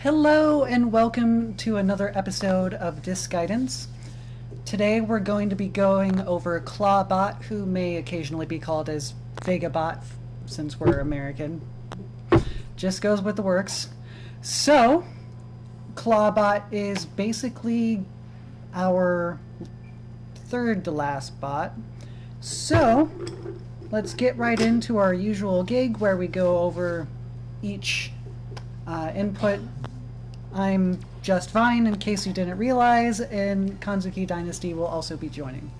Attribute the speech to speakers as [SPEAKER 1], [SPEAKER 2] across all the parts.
[SPEAKER 1] Hello and welcome to another episode of Disc Guidance. Today we're going to be going over Clawbot, who may occasionally be called as Vegabot since we're American. Just goes with the works. So, Clawbot is basically our third to last bot. So, let's get right into our usual gig where we go over each input. I'm just fine, in case you didn't realize, and Kanzuki Dynasty will also be joining.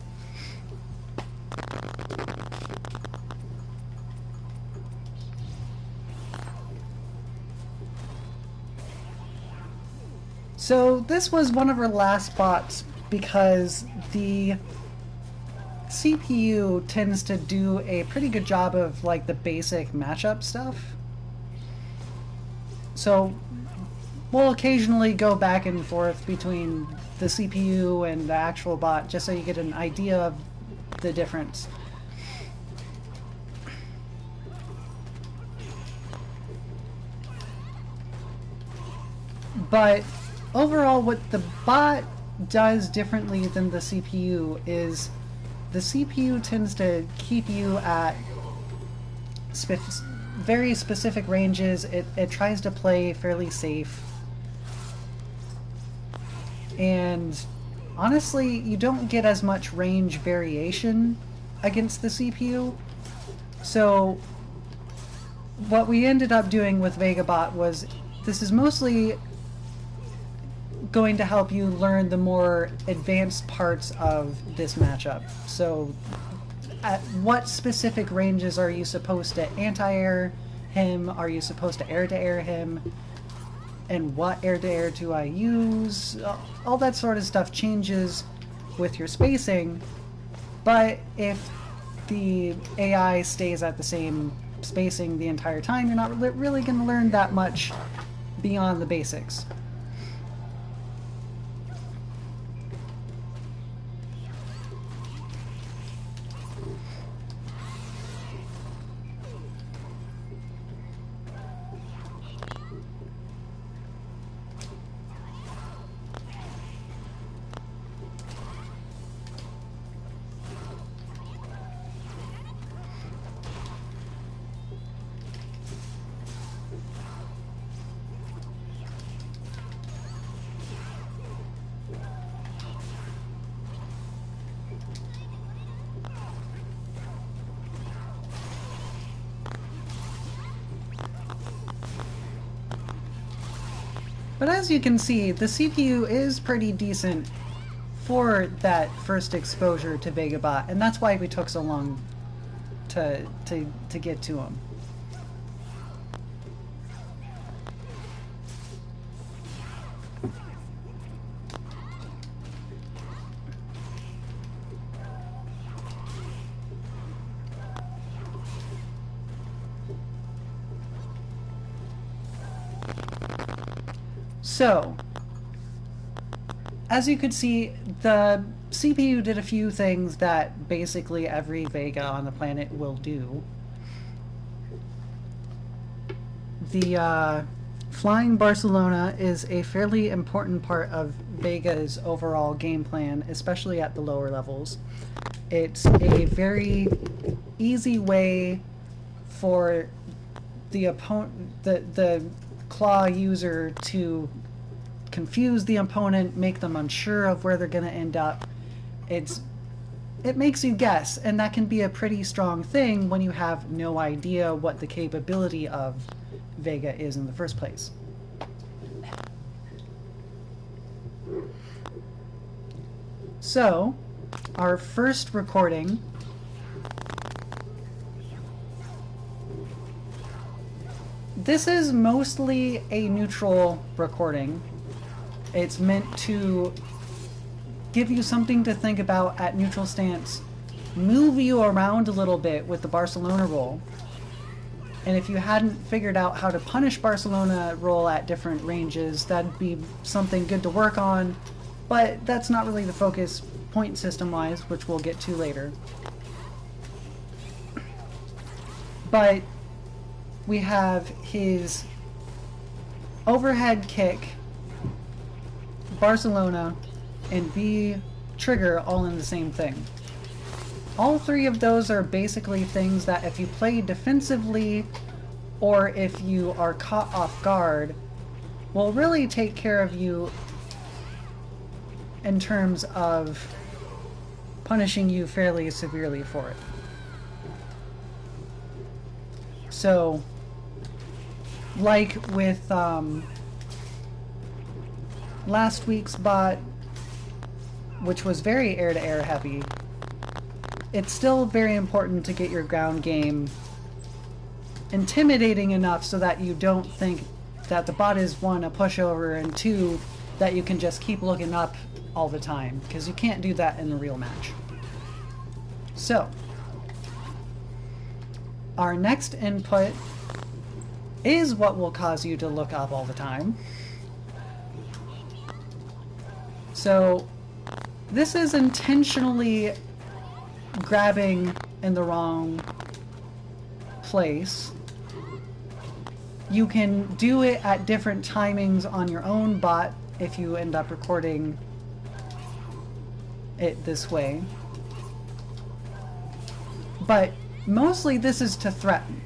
[SPEAKER 1] So this was one of our last bots because the CPU tends to do a pretty good job of like the basic matchup stuff. So we'll occasionally go back and forth between the CPU and the actual bot just so you get an idea of the difference. But overall, what the bot does differently than the CPU is the CPU tends to keep you at very specific ranges. It tries to play fairly safe. And honestly, you don't get as much range variation against the CPU. So what we ended up doing with Vegabot was, this is mostly going to help you learn the more advanced parts of this matchup. So at what specific ranges are you supposed to anti-air him? Are you supposed to air him? And what air-to-air do I use? All that sort of stuff changes with your spacing, but if the AI stays at the same spacing the entire time, you're not really going to learn that much beyond the basics. But as you can see, the CPU is pretty decent for that first exposure to Vegabot, and that's why we took so long to get to him. So, as you could see, the CPU did a few things that basically every Vega on the planet will do. The Flying Barcelona is a fairly important part of Vega's overall game plan, especially at the lower levels. It's a very easy way for the the claw user to confuse the opponent, make them unsure of where they're going to end up. It makes you guess, and that can be a pretty strong thing when you have no idea what the capability of Vega is in the first place. So, our first recording this is mostly a neutral recording. It's meant to give you something to think about at neutral stance, move you around a little bit with the Barcelona roll. And if you hadn't figured out how to punish Barcelona roll at different ranges, that'd be something good to work on, but that's not really the focus point system-wise, which we'll get to later. But we have his overhead kick, Barcelona, and B trigger all in the same thing. All three of those are basically things that if you play defensively or if you are caught off guard will really take care of you in terms of punishing you fairly severely for it. So, like with last week's bot, which was very air-to-air heavy, it's still very important to get your ground game intimidating enough so that you don't think that the bot is, one, a pushover, and two, that you can just keep looking up all the time, because you can't do that in a real match. So, our next input is what will cause you to look up all the time. So, this is intentionally grabbing in the wrong place. You can do it at different timings on your own bot if you end up recording it this way. But mostly this is to threaten.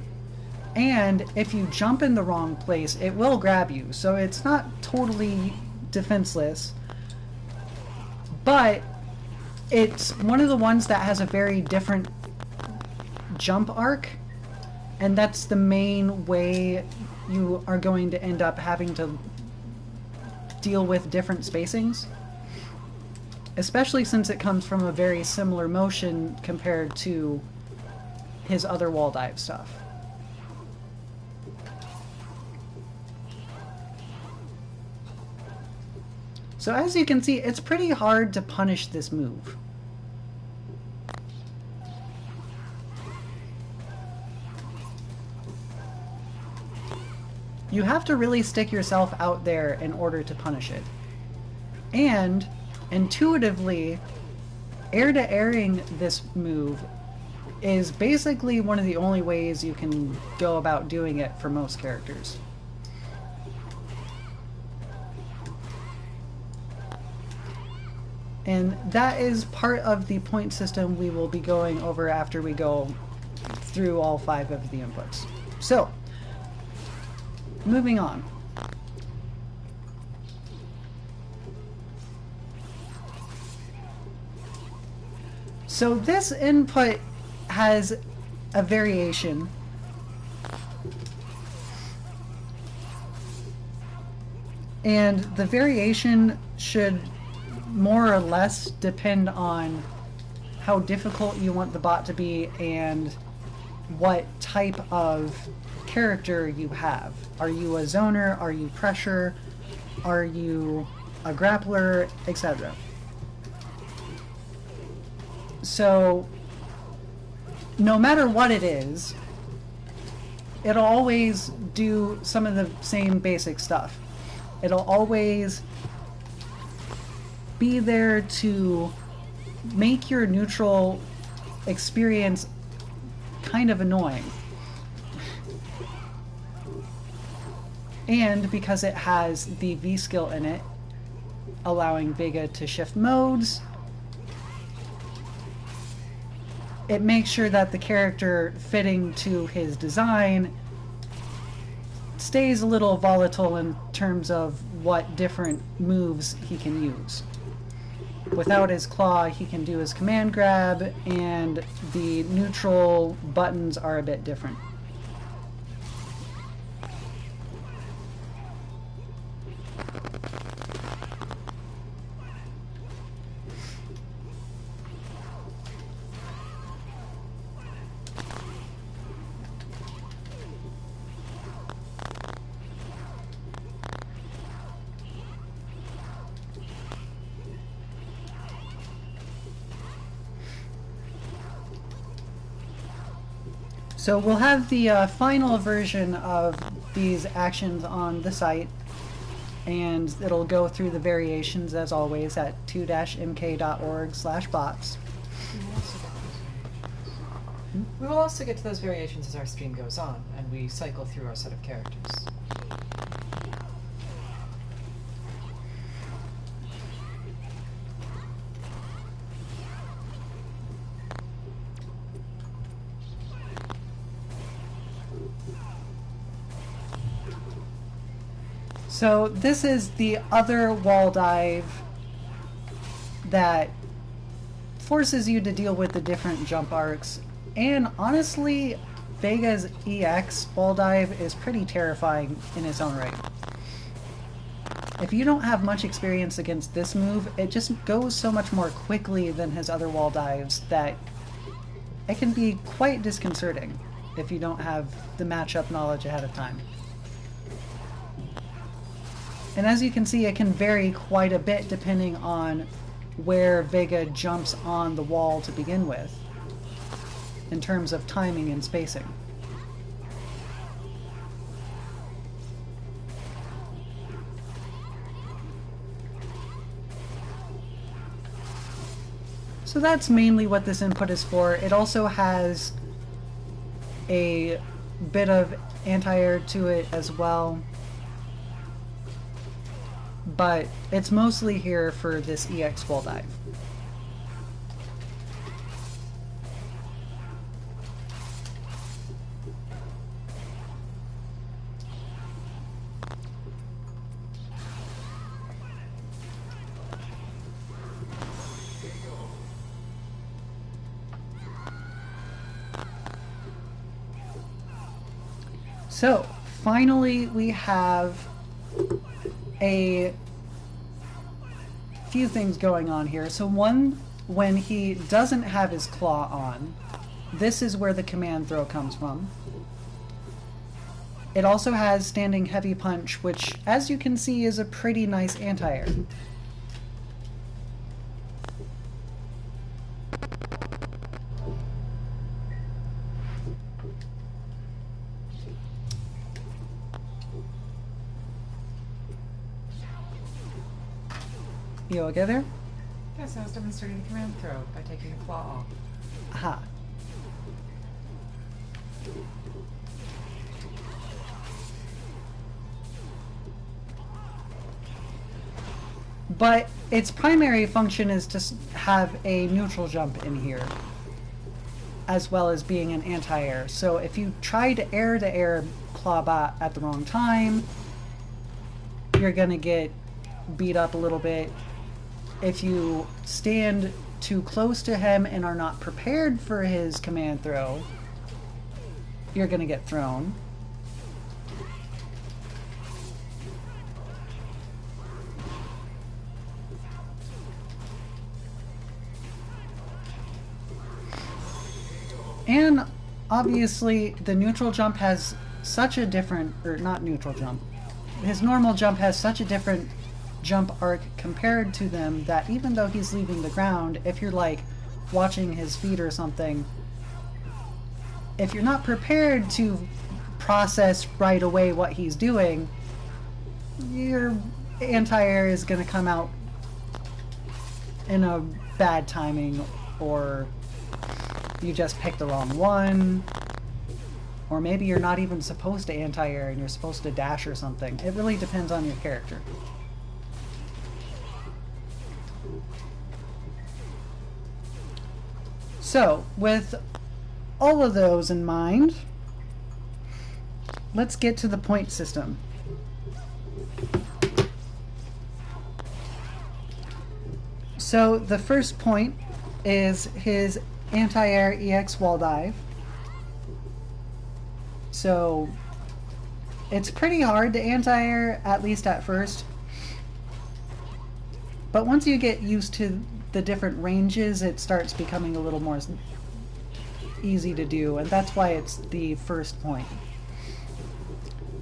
[SPEAKER 1] And if you jump in the wrong place, it will grab you. So it's not totally defenseless. But it's one of the ones that has a very different jump arc. And that's the main way you are going to end up having to deal with different spacings. Especially since it comes from a very similar motion compared to his other wall dive stuff. So as you can see, it's pretty hard to punish this move. You have to really stick yourself out there in order to punish it. And intuitively, air-to-airing this move is basically one of the only ways you can go about doing it for most characters. And that is part of the point system we will be going over after we go through all 5 of the inputs. So, moving on. So this input has a variation. And the variation should more or less depend on how difficult you want the bot to be and what type of character you have. Are you a zoner? Are you pressure? Are you a grappler? Etc. So, no matter what it is, it'll always do some of the same basic stuff. It'll always be there to make your neutral experience kind of annoying. And because it has the V skill in it, allowing Vega to shift modes, it makes sure that the character fitting to his design stays a little volatile in terms of what different moves he can use. Without his claw, he can do his command grab, and the neutral buttons are a bit different. So we'll have the final version of these actions on the site, and it'll go through the variations as always at 2-mk.org/bots.
[SPEAKER 2] We will also get to those variations as our stream goes on, and we cycle through our set of characters.
[SPEAKER 1] So this is the other wall dive that forces you to deal with the different jump arcs. And honestly, Vega's EX wall dive is pretty terrifying in its own right. If you don't have much experience against this move, it just goes so much more quickly than his other wall dives that it can be quite disconcerting if you don't have the matchup knowledge ahead of time. And as you can see, it can vary quite a bit depending on where Vega jumps on the wall to begin with, in terms of timing and spacing. So that's mainly what this input is for. It also has a bit of anti-air to it as well, but it's mostly here for this EX wall dive. So, finally we have a few things going on here. So one, when he doesn't have his claw on, this is where the command throw comes from. It also has standing heavy punch, which, as you can see, is a pretty nice anti-air. You okay there?
[SPEAKER 2] Yes, I was demonstrating the command throw by taking the claw off.
[SPEAKER 1] Aha. But its primary function is to have a neutral jump in here, as well as being an anti-air. So if you try to air Clawbot at the wrong time, you're gonna get beat up a little bit. If you stand too close to him and are not prepared for his command throw, you're gonna get thrown. And obviously the neutral jump has such a different, or not neutral jump, his normal jump has such a different jump arc compared to them that even though he's leaving the ground, if you're like watching his feet or something, if you're not prepared to process right away what he's doing, your anti-air is going to come out in a bad timing, or you just picked the wrong one, or maybe you're not even supposed to anti-air and you're supposed to dash or something. It really depends on your character. So, with all of those in mind, let's get to the point system. So, the first point is his anti-air EX wall dive. So, it's pretty hard to anti-air, at least at first. But once you get used to the different ranges, it starts becoming a little more easy to do, and that's why it's the first point.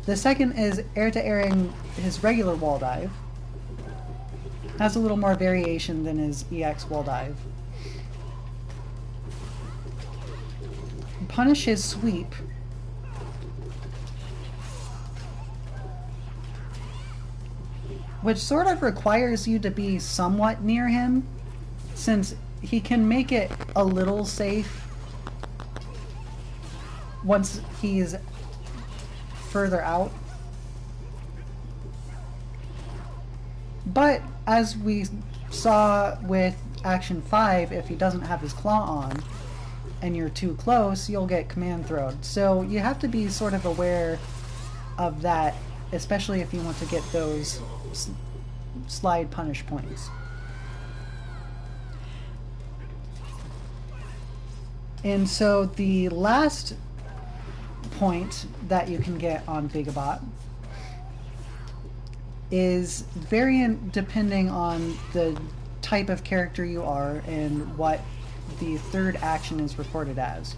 [SPEAKER 1] The second is air-to-airing his regular wall dive. Has a little more variation than his EX wall dive. Punish his sweep. Which sort of requires you to be somewhat near him, since he can make it a little safe once he's further out. But as we saw with Action 5, if he doesn't have his claw on and you're too close, you'll get command thrown. So you have to be sort of aware of that especially if you want to get those slide punish points. And so the last point that you can get on Vagabot is variant depending on the type of character you are and what the third action is recorded as.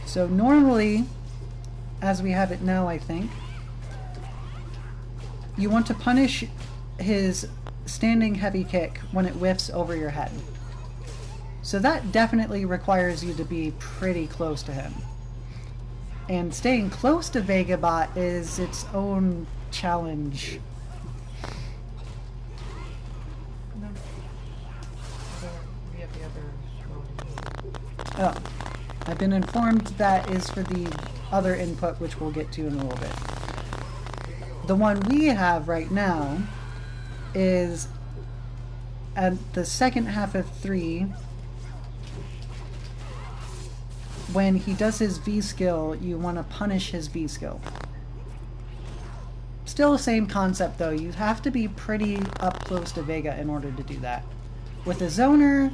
[SPEAKER 1] So normally, as we have it now, I think, you want to punish his standing heavy kick when it whiffs over your head. So that definitely requires you to be pretty close to him. And staying close to Vagabot is its own challenge.
[SPEAKER 2] No. We have the other
[SPEAKER 1] Oh, I've been informed that is for the other input, which we'll get to in a little bit. The one we have right now is at the second half of 3. When he does his V skill, you want to punish his V skill. Still the same concept though, you have to be pretty up close to Vega in order to do that. With a zoner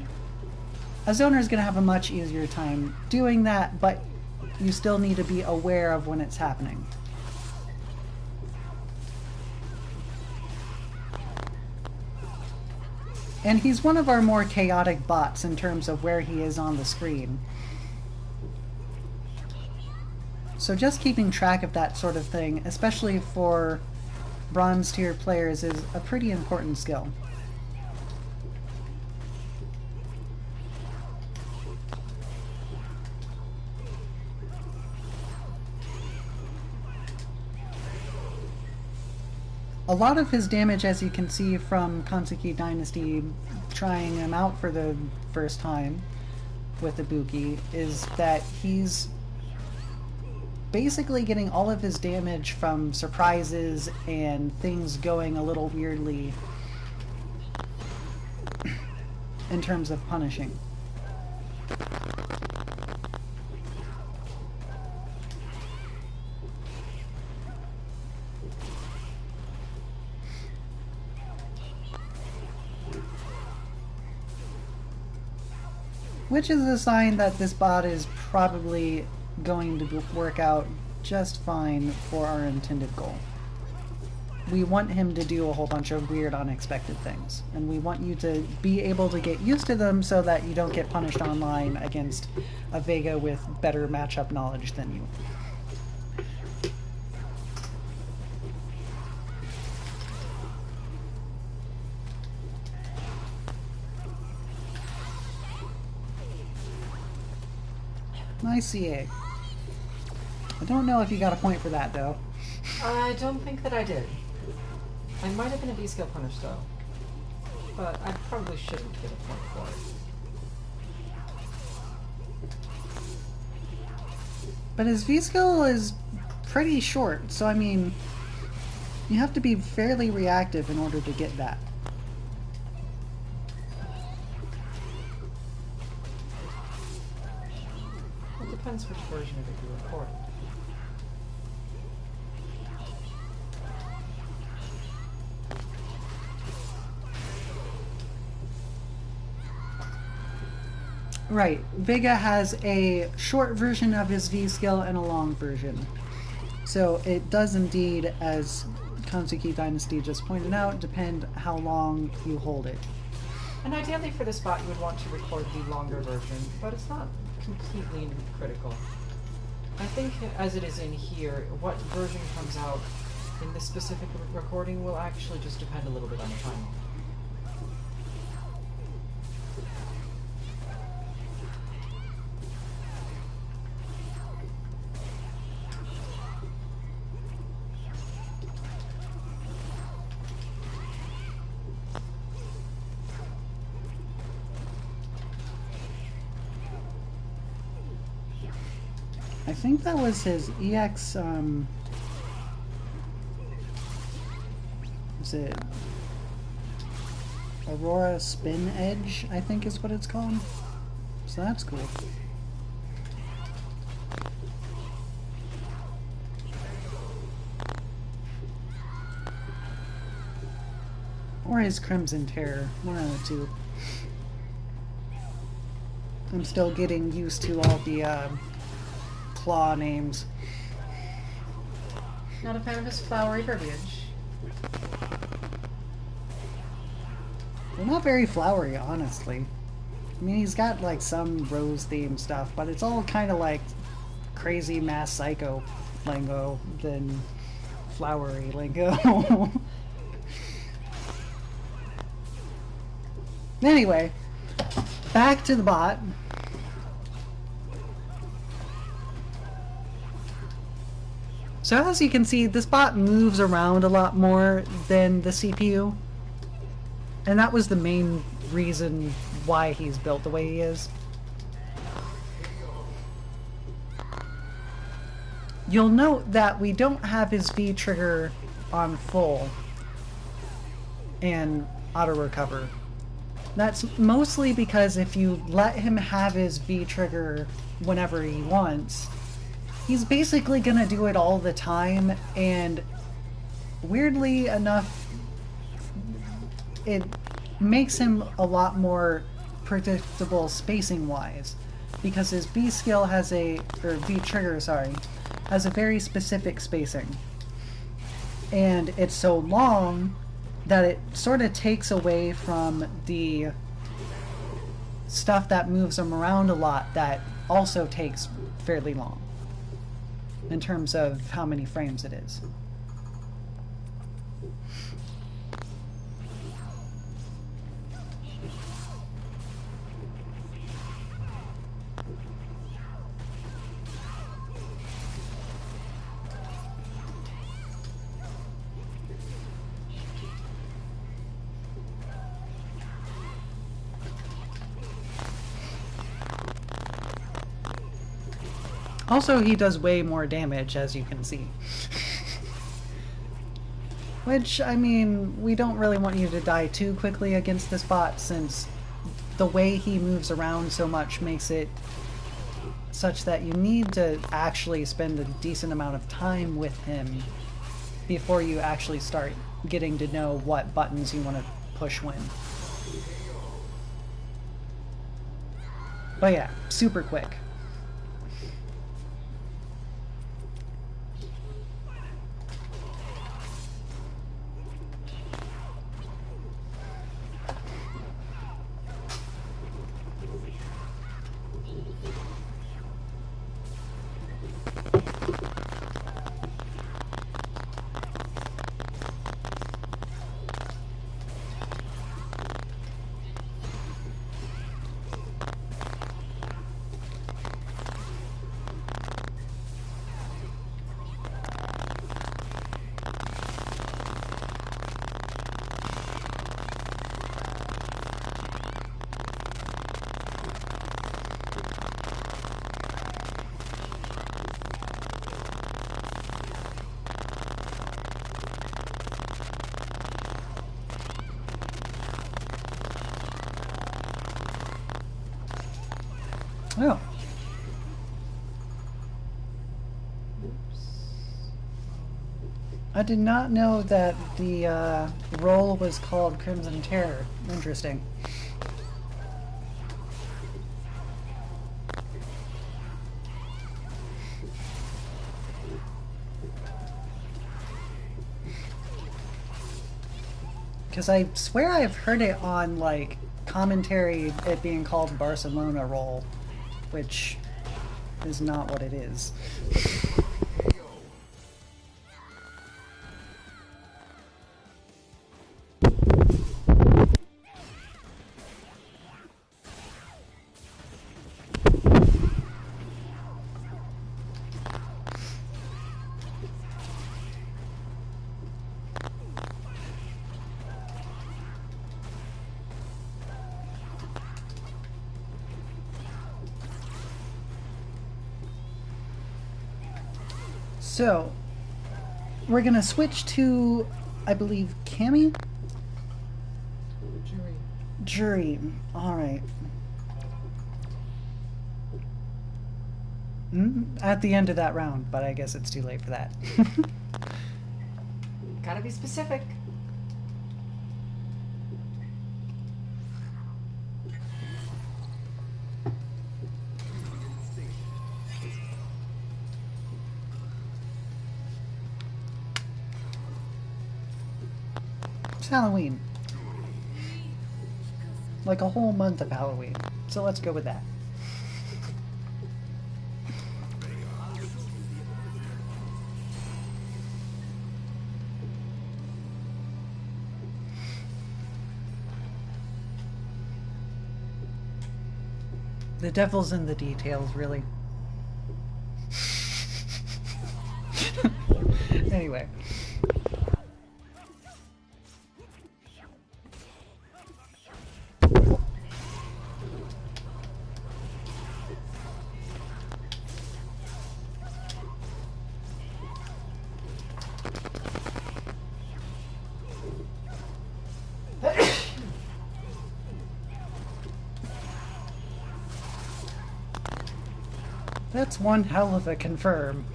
[SPEAKER 1] is going to have a much easier time doing that, but you still need to be aware of when it's happening. And he's one of our more chaotic bots in terms of where he is on the screen. So just keeping track of that sort of thing, especially for bronze tier players, is a pretty important skill. A lot of his damage, as you can see from Kansuki Dynasty trying him out for the first time with Ibuki, is that he's basically getting all of his damage from surprises and things going a little weirdly in terms of punishing. Which is a sign that this bot is probably going to work out just fine for our intended goal. We want him to do a whole bunch of weird, unexpected things, and we want you to be able to get used to them so that you don't get punished online against a Vega with better matchup knowledge than you. Nice CA. I don't know if you got a point for that, though.
[SPEAKER 2] I don't think that I did. I might have been a V-skill punish, though. But I probably shouldn't get a point for it.
[SPEAKER 1] But his V-skill is pretty short, so I mean, you have to be fairly reactive in order to get that.
[SPEAKER 2] It depends which version of it you recorded.
[SPEAKER 1] Right, Vega has a short version of his V-skill and a long version. So it does indeed, as Kansuki Dynasty just pointed out, depend how long you hold it.
[SPEAKER 2] And ideally for this bot you would want to record the longer version, but it's not completely critical. I think as it is in here, what version comes out in this specific recording will actually just depend a little bit on the timing.
[SPEAKER 1] I think that was his EX, is it Aurora Spin Edge, I think is what it's called. So that's cool. Or his Crimson Terror. One of the two. I'm still getting used to all the claw names.
[SPEAKER 2] Not a fan of his flowery verbiage.
[SPEAKER 1] They're not very flowery, honestly. I mean, he's got like some rose themed stuff, but it's all kind of like crazy mass psycho lingo than flowery lingo. Anyway, back to the bot. So as you can see, this bot moves around a lot more than the CPU. And that was the main reason why he's built the way he is. You'll note that we don't have his V trigger on full and auto recover. That's mostly because if you let him have his V trigger whenever he wants, he's basically gonna do it all the time, and weirdly enough, it makes him a lot more predictable spacing wise, because his V skill has a, or V trigger, sorry, has a very specific spacing. And it's so long that it sort of takes away from the stuff that moves him around a lot that also takes fairly long in terms of how many frames it is. Also, he does way more damage, as you can see. Which, I mean, we don't really want you to die too quickly against this bot, since the way he moves around so much makes it such that you need to actually spend a decent amount of time with him before you actually start getting to know what buttons you want to push when. But yeah, super quick. Oh. I did not know that the role was called Crimson Terror. Interesting. Because I swear I've heard it on, like, commentary, it being called Barcelona role, which is not what it is. So, we're gonna switch to, I believe, Cammy? Jury. Alright. At the end of that round, but I guess it's too late for that.
[SPEAKER 2] Gotta be specific.
[SPEAKER 1] It's Halloween. Like a whole month of Halloween. So let's go with that. The devil's in the details, really. Anyway. That's one hell of a confirm.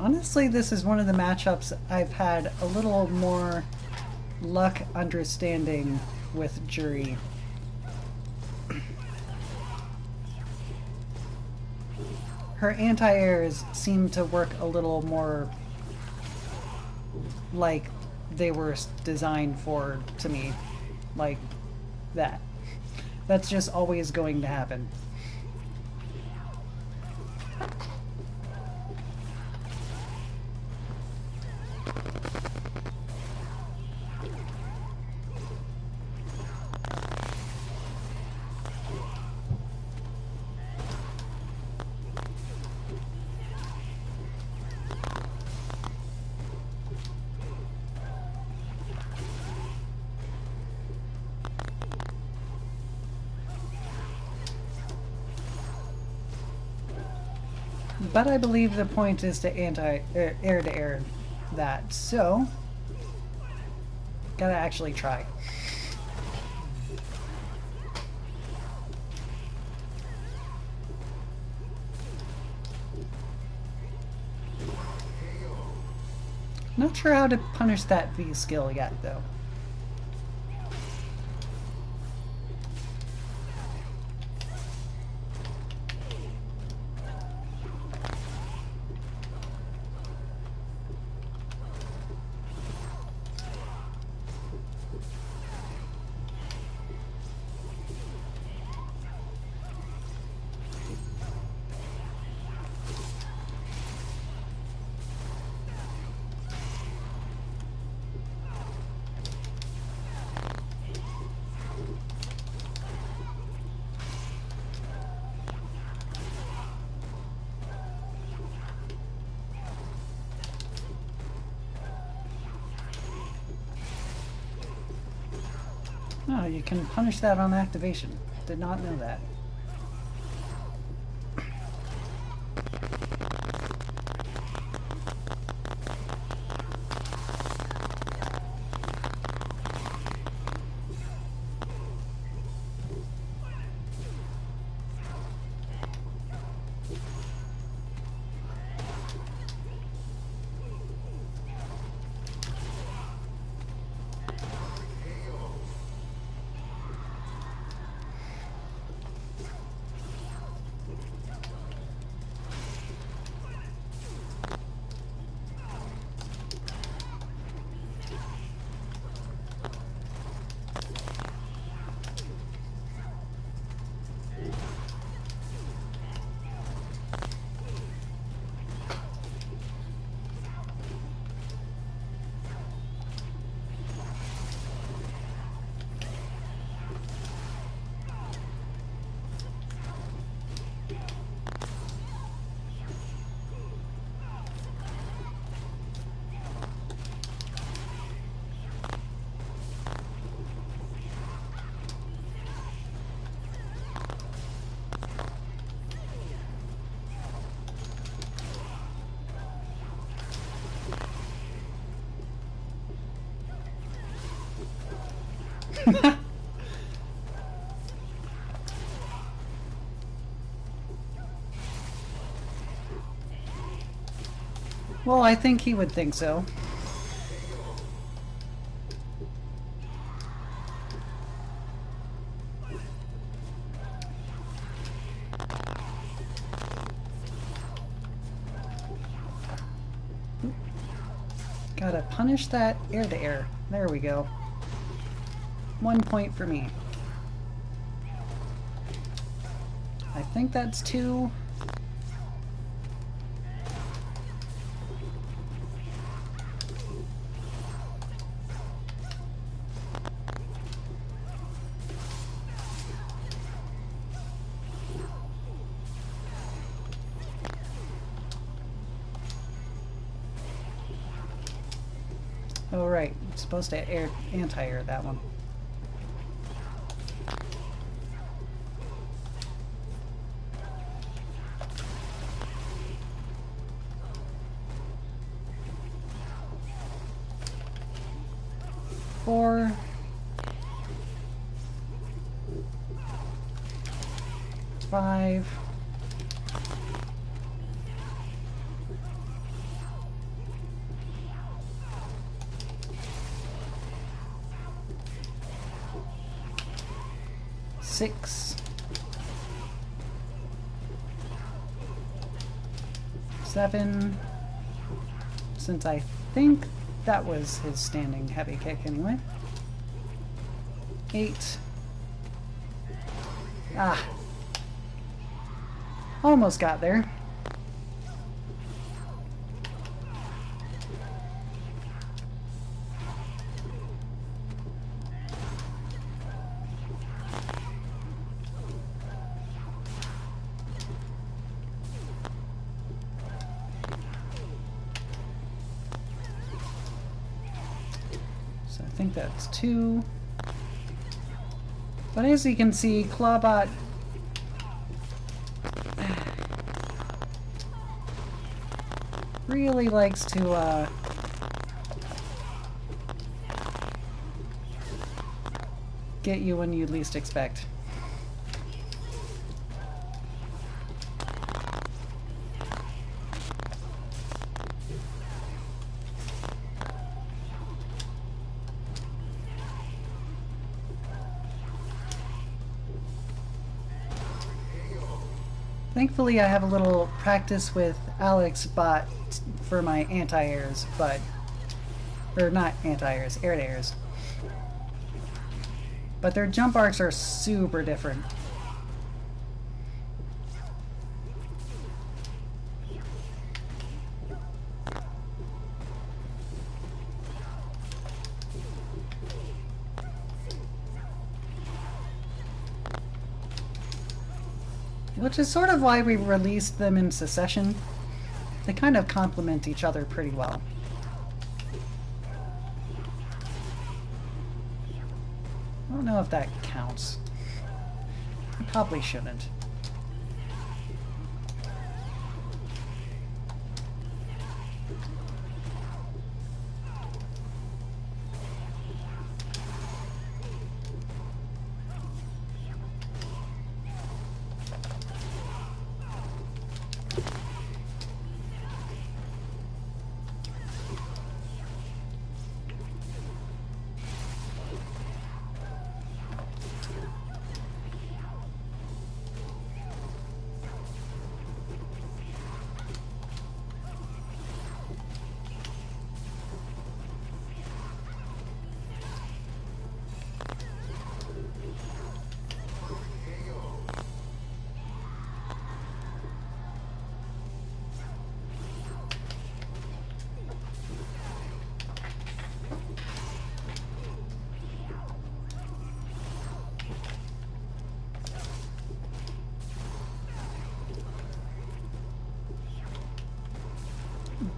[SPEAKER 1] Honestly, this is one of the matchups I've had a little more luck understanding with Jury. Her anti-airs seem to work a little more like they were designed for, to me. Like that. That's just always going to happen. But I believe the point is to air to air that, so gotta actually try. Not sure how to punish that V skill yet, though. Oh, you can punish that on activation. Did not know that. Well, I think he would think so. Gotta punish that air to air. There we go. 1 point for me. I think that's 2. Oh right, I'm supposed to anti-air that one. Four. 5. 6. 7. Since I think that was his standing heavy kick anyway. 8. Ah. Almost got there. So I think that's 2. But as you can see, Clawbot really likes to get you when you least expect. Thankfully, I have a little practice with Alex Bot for my anti-airs, or not anti-airs, air-to-airs. But their jump arcs are super different. Which is sort of why we released them in succession. They kind of complement each other pretty well. I don't know if that counts. I probably shouldn't.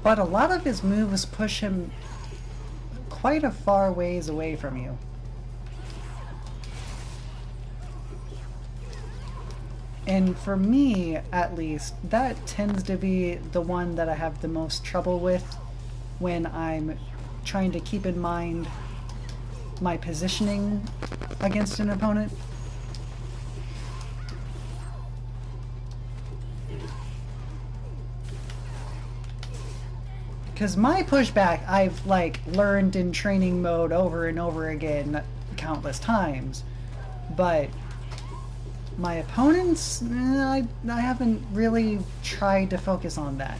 [SPEAKER 1] But a lot of his moves push him quite a far ways away from you. And for me, at least, that tends to be the one that I have the most trouble with when I'm trying to keep in mind my positioning against an opponent. Because my pushback, I've like learned in training mode over and over again countless times, but my opponents, I haven't really tried to focus on that.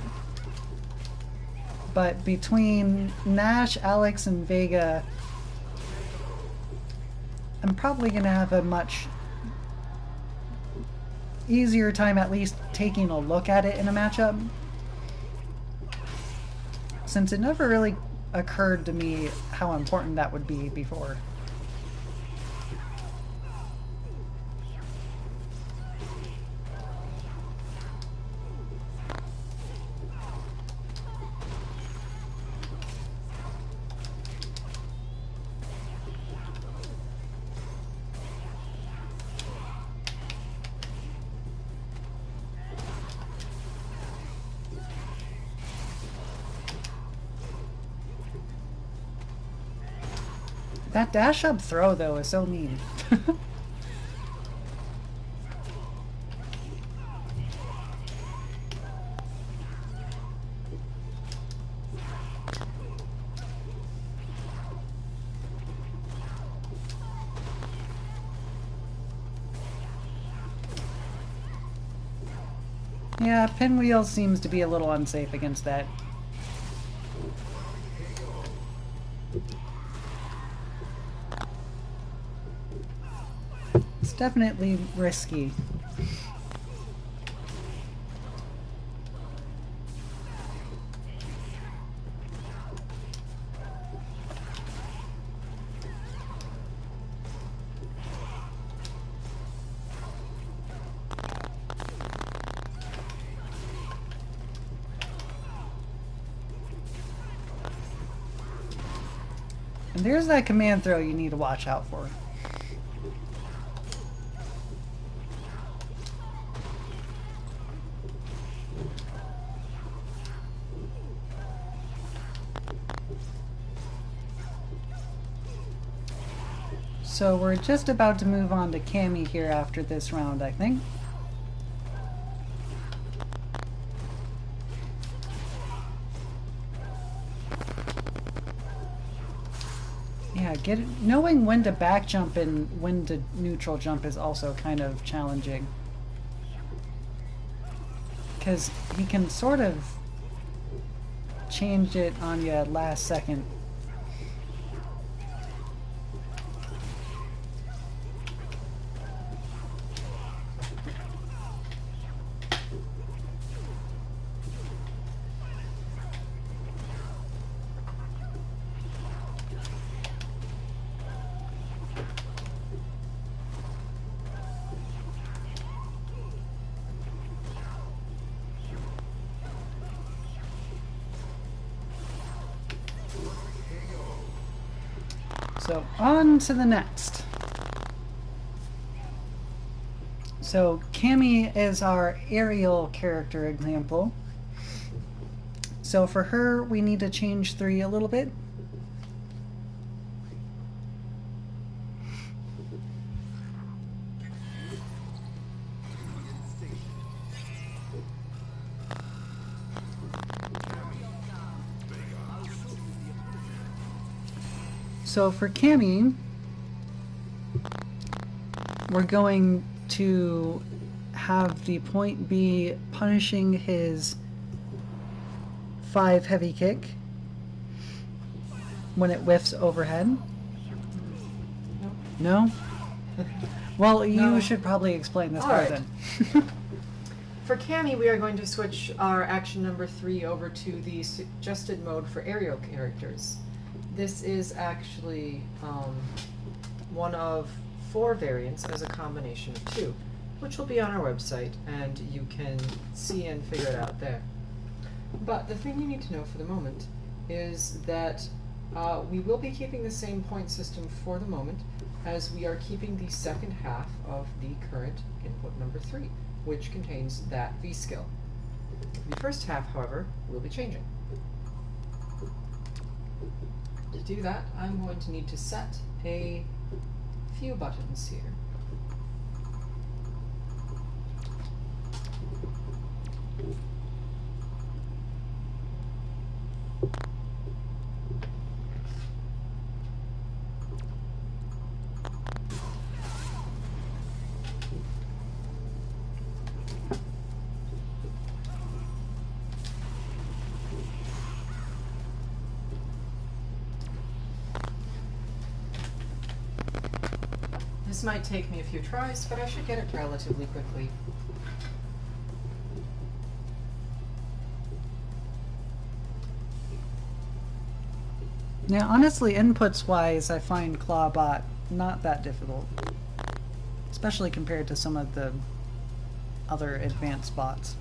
[SPEAKER 1] But between Nash, Alex, and Vega, I'm probably going to have a much easier time at least taking a look at it in a matchup, since it never really occurred to me how important that would be before. That dash up throw, though, is so mean. Yeah, Pinwheel seems to be a little unsafe against that. It's definitely risky. And there's that command throw you need to watch out for. So we're just about to move on to Cammy here after this round, I think. Yeah, knowing when to back jump and when to neutral jump is also kind of challenging. Because he can sort of change it on you at last second. So on to the next. So Cammy is our aerial character example. So for her, we need to change 3 a little bit. So for Cammy, we're going to have the point be punishing his 5 heavy kick when it whiffs overhead. No? Well, you should probably explain this part then.
[SPEAKER 2] For Cammy, we are going to switch our action number 3 over to the suggested mode for aerial characters. This is actually one of 4 variants as a combination of 2, which will be on our website, and you can see and figure it out there. But the thing you need to know for the moment is that we will be keeping the same point system for the moment, as we are keeping the second half of the current input number 3, which contains that V skill. The first half, however, will be changing. To do that, I'm going to need to set a few buttons here. This might take me a few tries, but I should get it relatively quickly.
[SPEAKER 1] Now, honestly, inputs-wise, I find Clawbot not that difficult. Especially compared to some of the other advanced bots.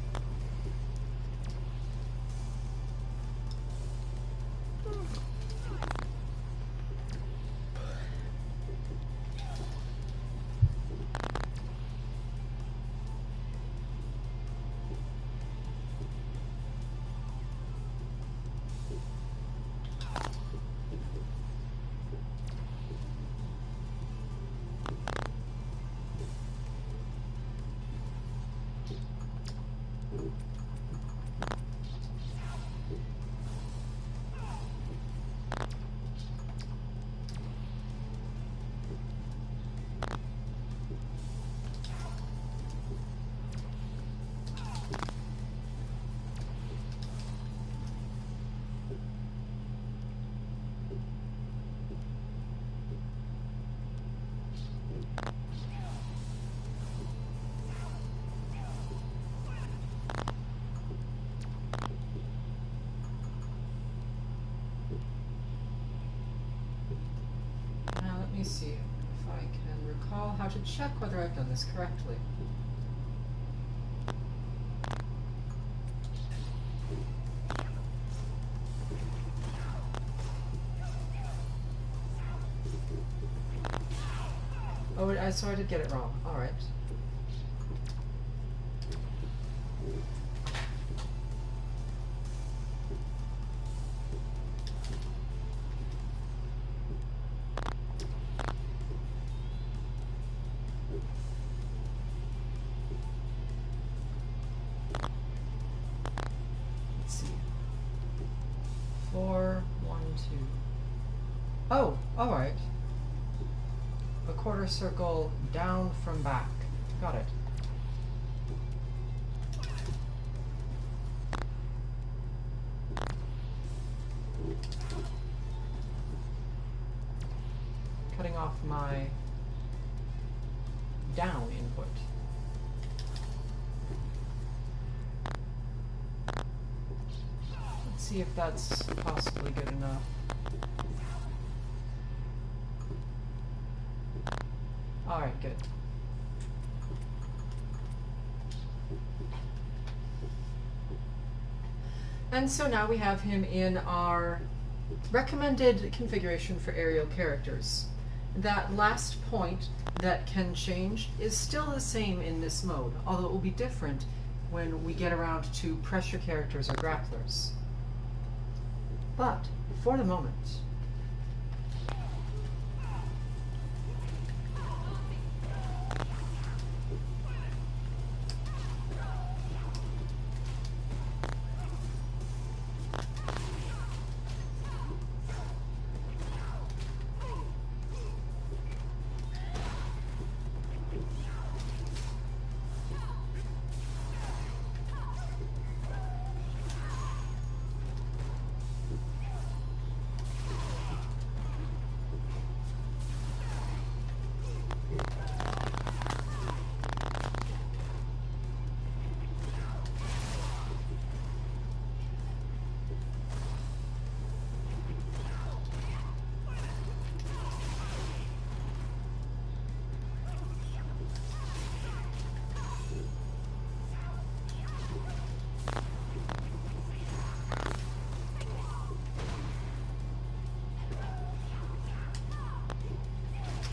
[SPEAKER 2] Now let me see if I can recall how to check whether I've done this correctly. Oh, so I did get it wrong. All right. Let's see. 4, 1, 2. Oh, all right. A quarter circle down from back. Got it. Cutting off my down input. Let's see if that's possibly good enough. Alright, good. And so now we have him in our recommended configuration for aerial characters. That last point that can change is still the same in this mode, although it will be different when we get around to pressure characters or grapplers. But, for the moment,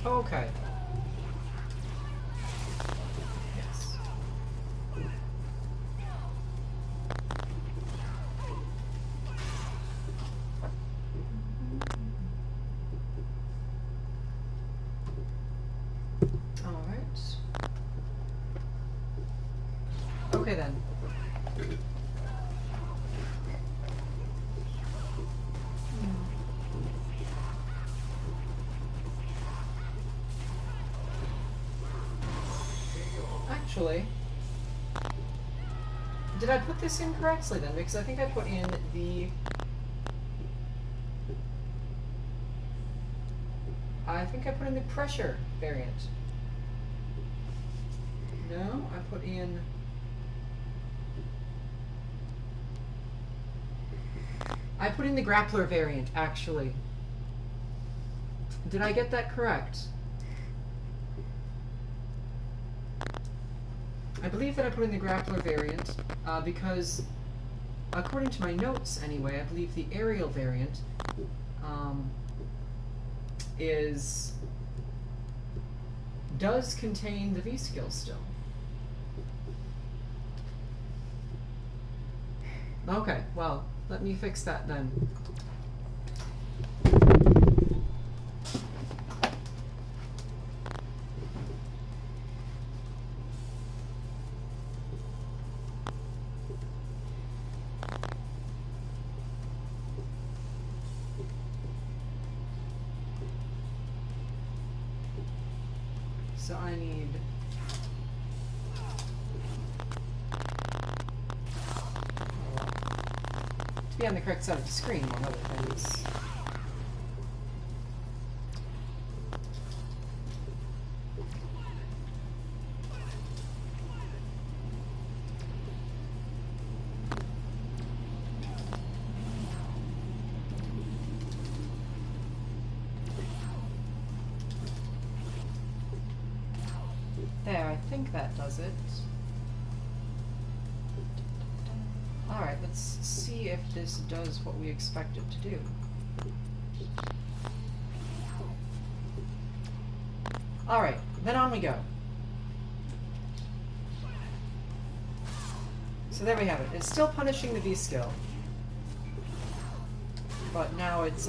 [SPEAKER 2] okay. Yes. Okay then. Actually, did I put this in correctly then? Because I think I put in the... I think I put in the pressure variant. No, I put in... I put in the grappler variant, actually. Did I get that correct? I believe that I put in the grappler variant, because, according to my notes anyway, I believe the aerial variant, does contain the V-skill still. Okay, well, let me fix that then. So I need... to be on the correct side of the screen, among other things. There, I think that does it. Alright, let's see if this does what we expect it to do. Alright, then on we go. So there we have it. It's still punishing the V-skill. But now it's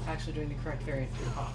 [SPEAKER 2] actually doing the correct variant for the bot.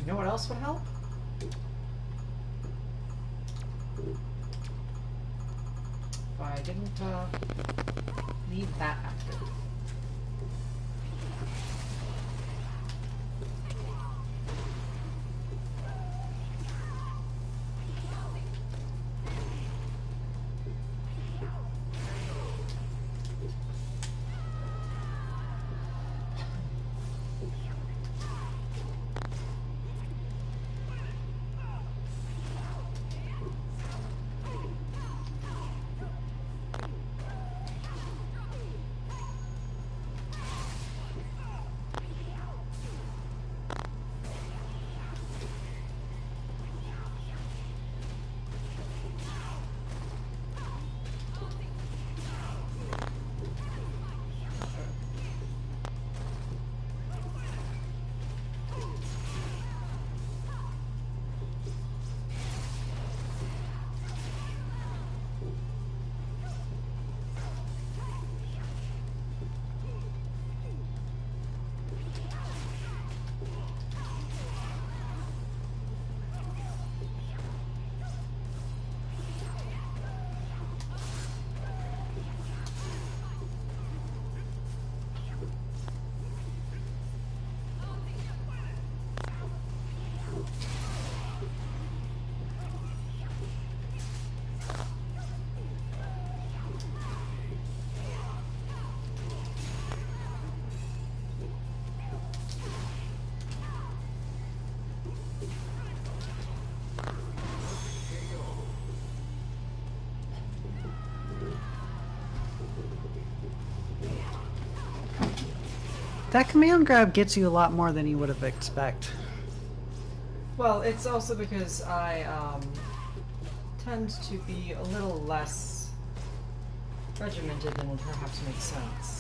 [SPEAKER 2] You know what else would help? If I didn't need that active.
[SPEAKER 1] That command grab gets you a lot more than you would have expected.
[SPEAKER 2] Well, it's also because I tend to be a little less regimented than would perhaps make sense.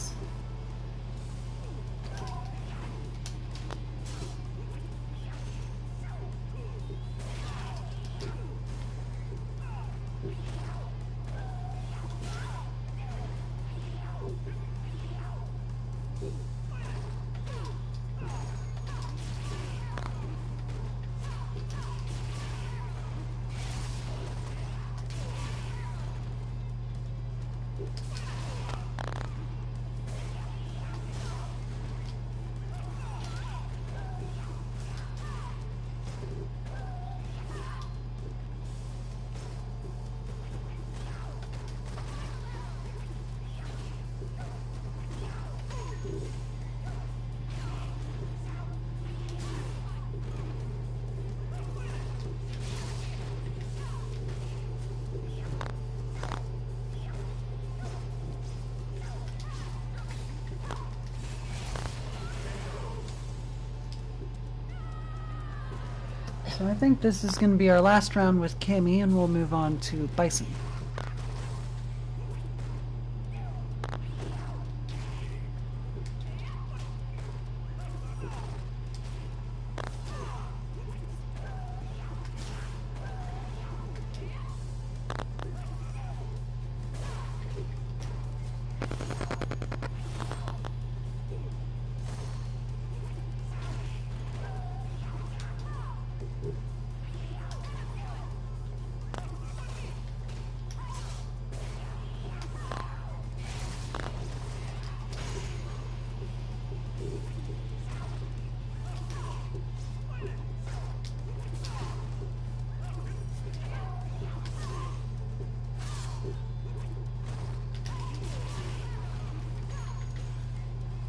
[SPEAKER 1] So I think this is going to be our last round with Cammy, and we'll move on to Bison.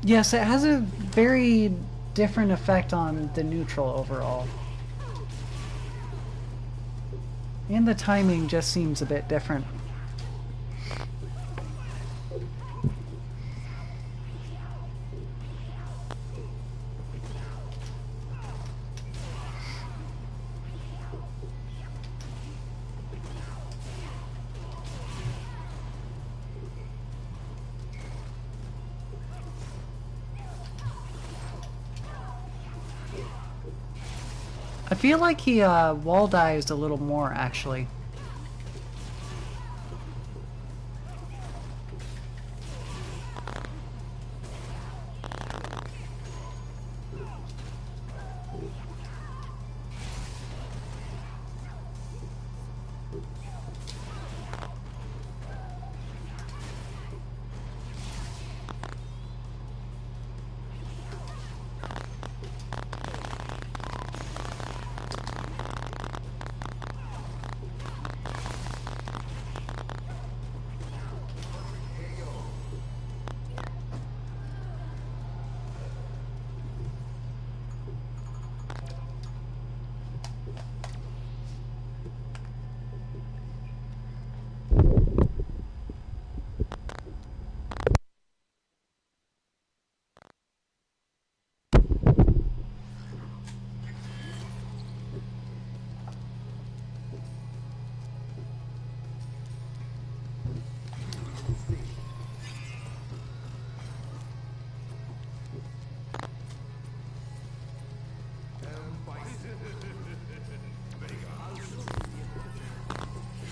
[SPEAKER 1] Yes, it has a very different effect on the neutral overall. And the timing just seems a bit different. I feel like he wall dives a little more, actually.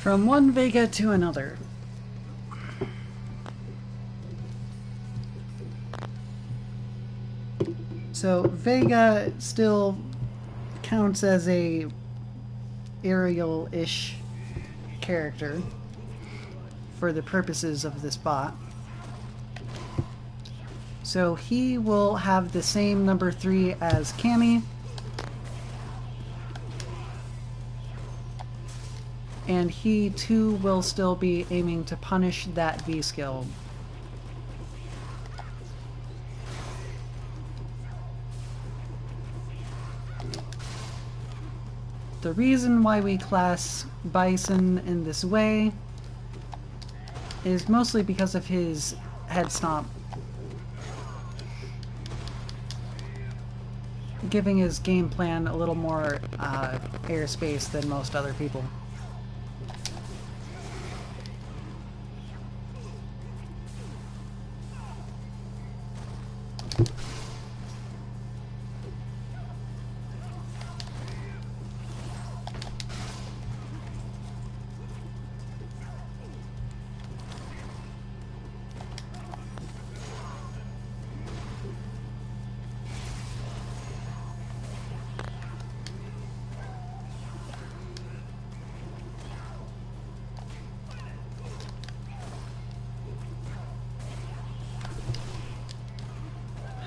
[SPEAKER 1] From one Vega to another. So Vega still counts as a aerial-ish character for the purposes of this bot. So he will have the same number 3 as Cammy. And he too will still be aiming to punish that V skill. The reason why we class Bison in this way is mostly because of his head stomp. giving his game plan a little more airspace than most other people.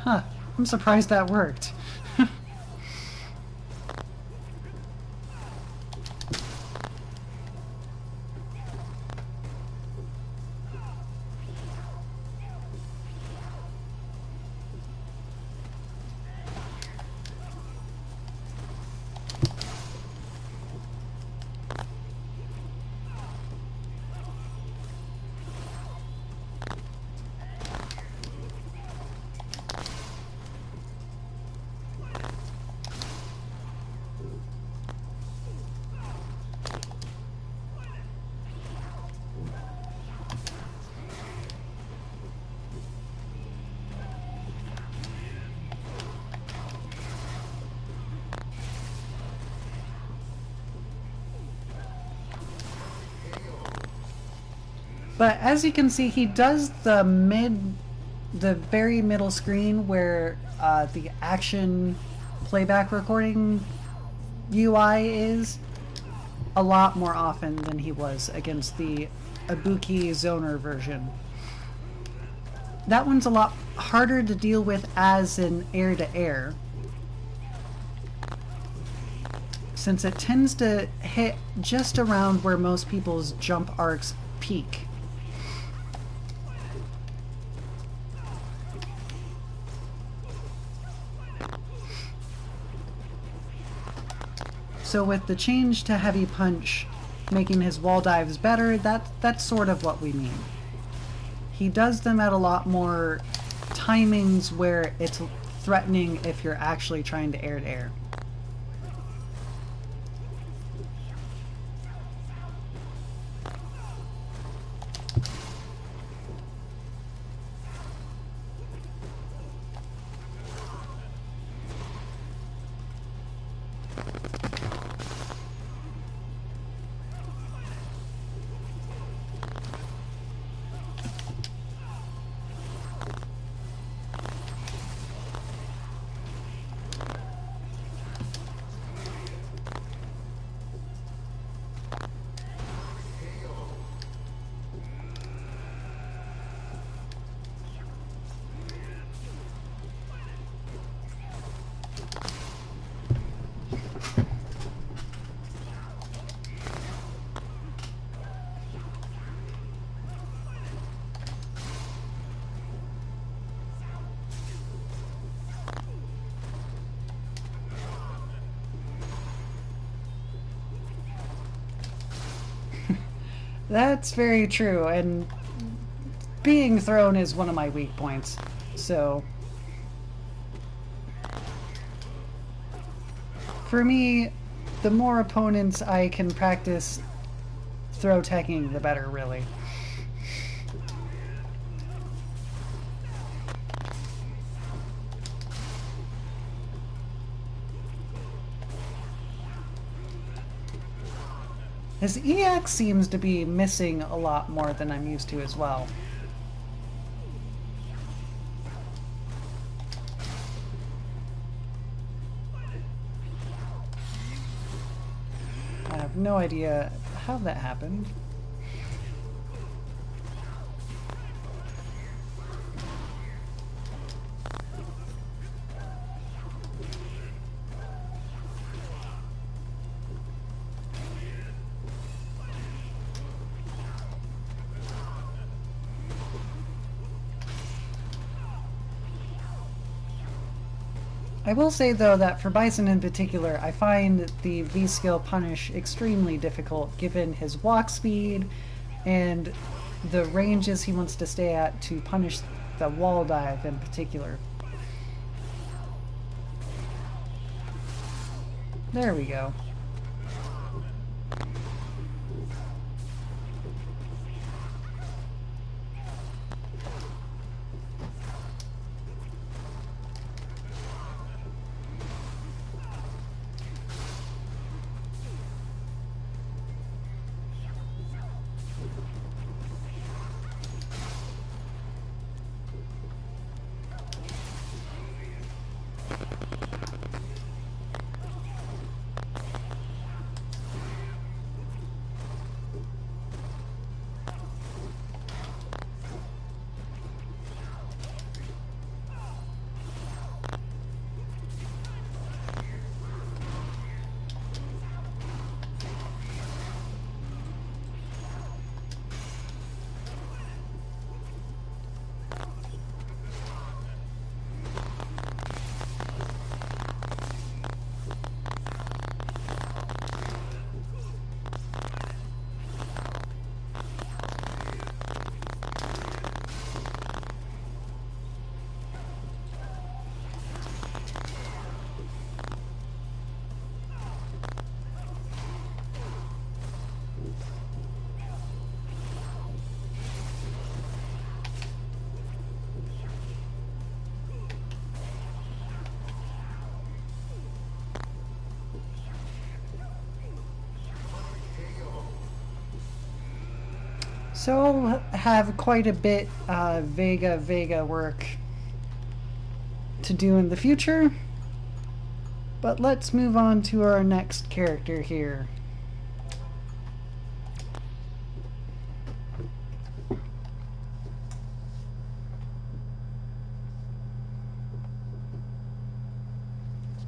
[SPEAKER 1] Huh, I'm surprised that worked. But as you can see, he does the very middle screen where the action playback recording UI is a lot more often than he was against the Ibuki Zoner version. That one's a lot harder to deal with as an air-to-air, since it tends to hit just around where most people's jump arcs peak. So with the change to heavy punch making his wall dives better, that's sort of what we mean. He does them at a lot more timings where it's threatening if you're actually trying to air-to-air. That's very true, and being thrown is one of my weak points, so for me, the more opponents I can practice throw teching, the better, really. His EX seems to be missing a lot more than I'm used to as well. I have no idea how that happened. I will say, though, that for Bison in particular, I find the V-skill punish extremely difficult given his walk speed and the ranges he wants to stay at to punish the wall dive in particular. There we go. So have quite a bit Vega work to do in the future, but let's move on to our next character here.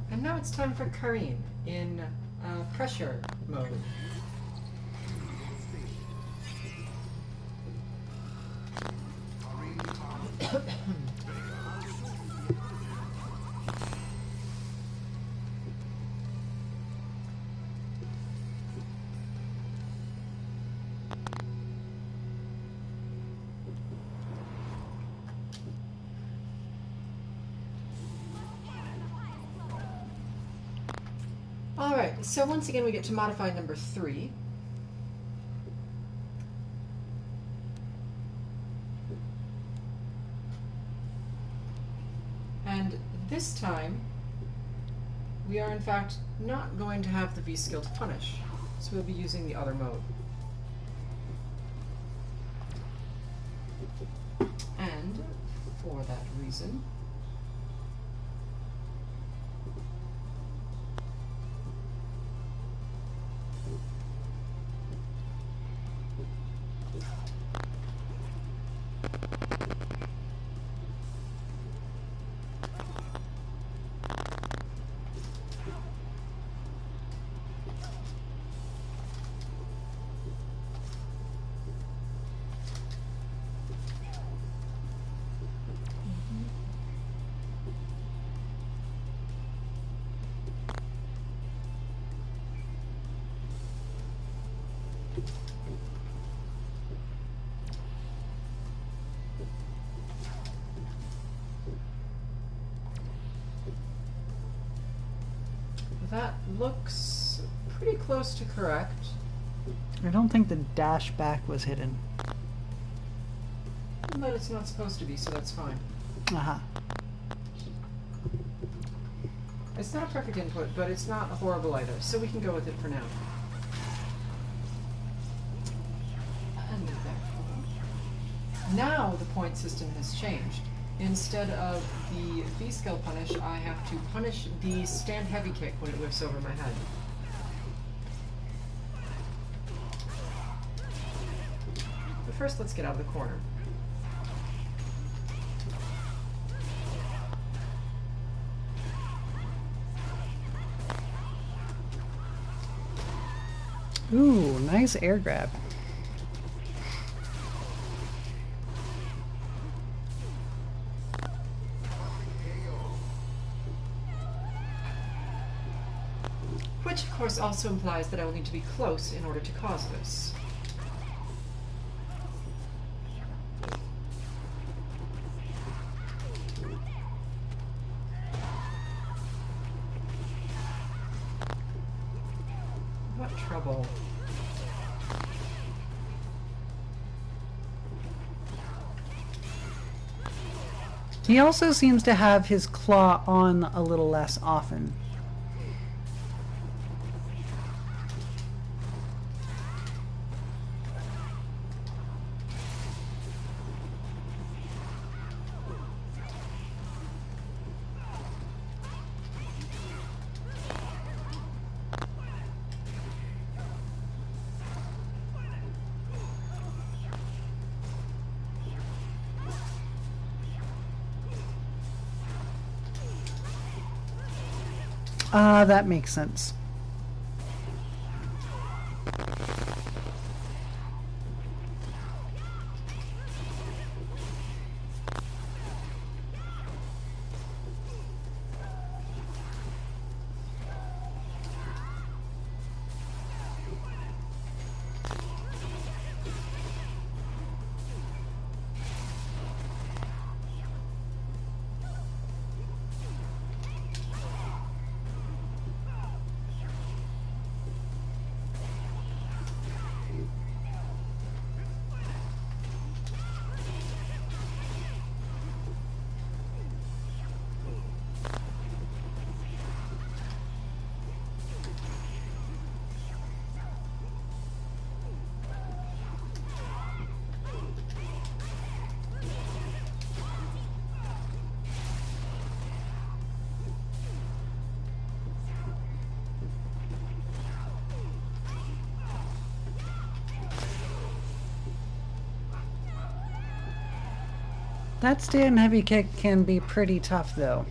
[SPEAKER 2] And now it's time for Karine in pressure mode. Alright, so once again we get to modify number 3. And this time, we are in fact not going to have the V skill to punish, so we'll be using the other mode. And for that reason, that looks pretty close to correct.
[SPEAKER 1] I don't think the dash back was hidden.
[SPEAKER 2] But it's not supposed to be, so that's fine.
[SPEAKER 1] Uh-huh.
[SPEAKER 2] It's not a perfect input, but it's not horrible either, so we can go with it for now. And therefore, now the point system has changed. Instead of the V-skill punish, I have to punish the stand heavy kick when it whiffs over my head. But first, let's get out of the corner.
[SPEAKER 1] Ooh, nice air grab.
[SPEAKER 2] Which, of course, also implies that I will need to be close in order to cause this. trouble.
[SPEAKER 1] He also seems to have his claw on a little less often. That makes sense. That stand heavy kick can be pretty tough though.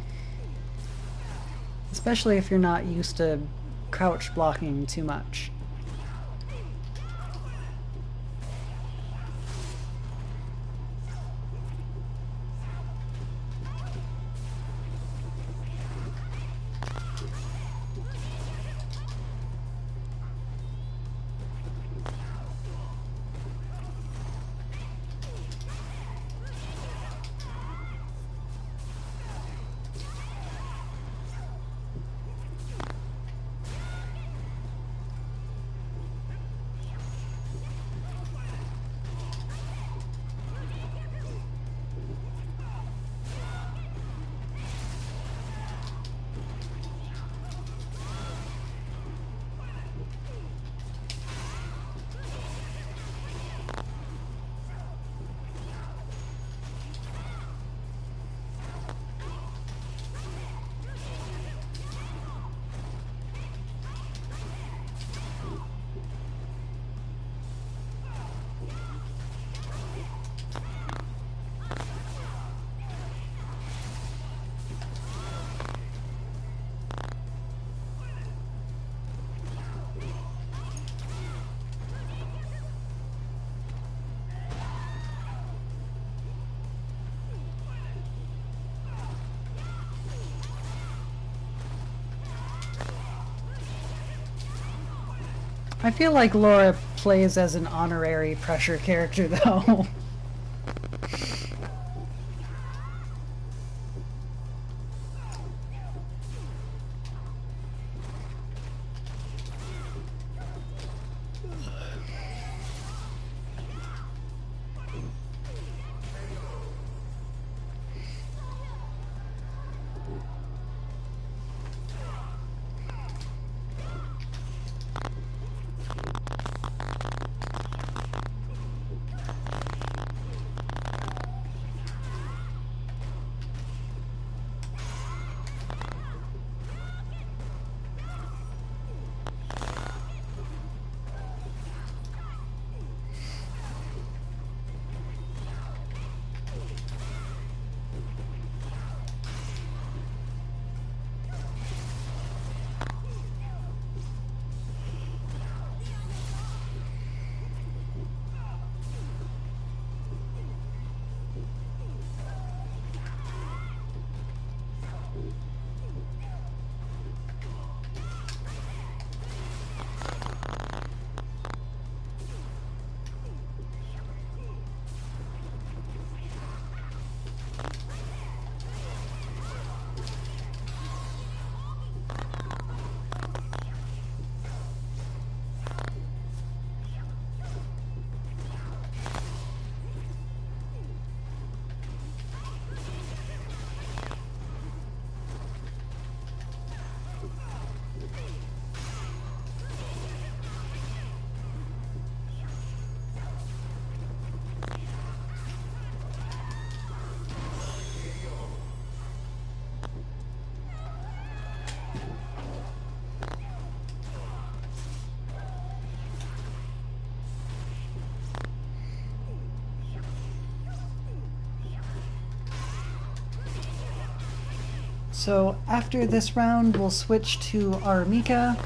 [SPEAKER 1] Especially if you're not used to crouch blocking too much. I feel like Laura plays as an honorary pressure character though. So after this round, we'll switch to Aramika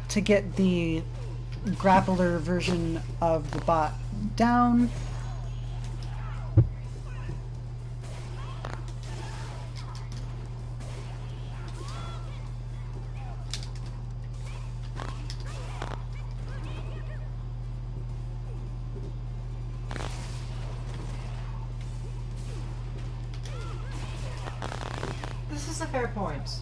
[SPEAKER 1] to get the grappler version of the bot down.
[SPEAKER 2] This is a fair point.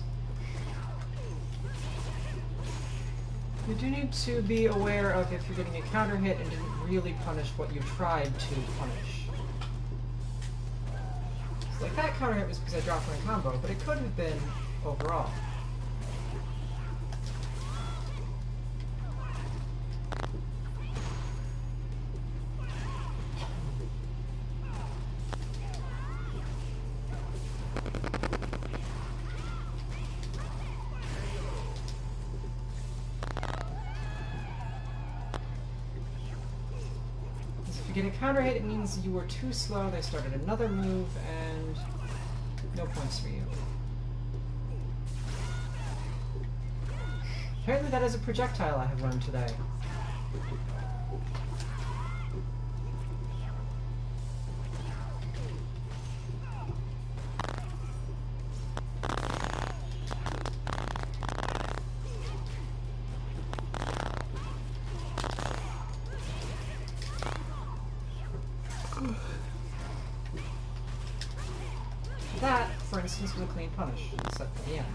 [SPEAKER 2] You do need to be aware of if you're getting a counter hit and didn't really punish what you tried to punish. So like that counter hit was because I dropped my combo, but it could have been overall. If you get a counter hit, it means you were too slow, they started another move, and no points for you. Apparently that is a projectile I have learned today. That, for instance, was a clean punish, except for the end.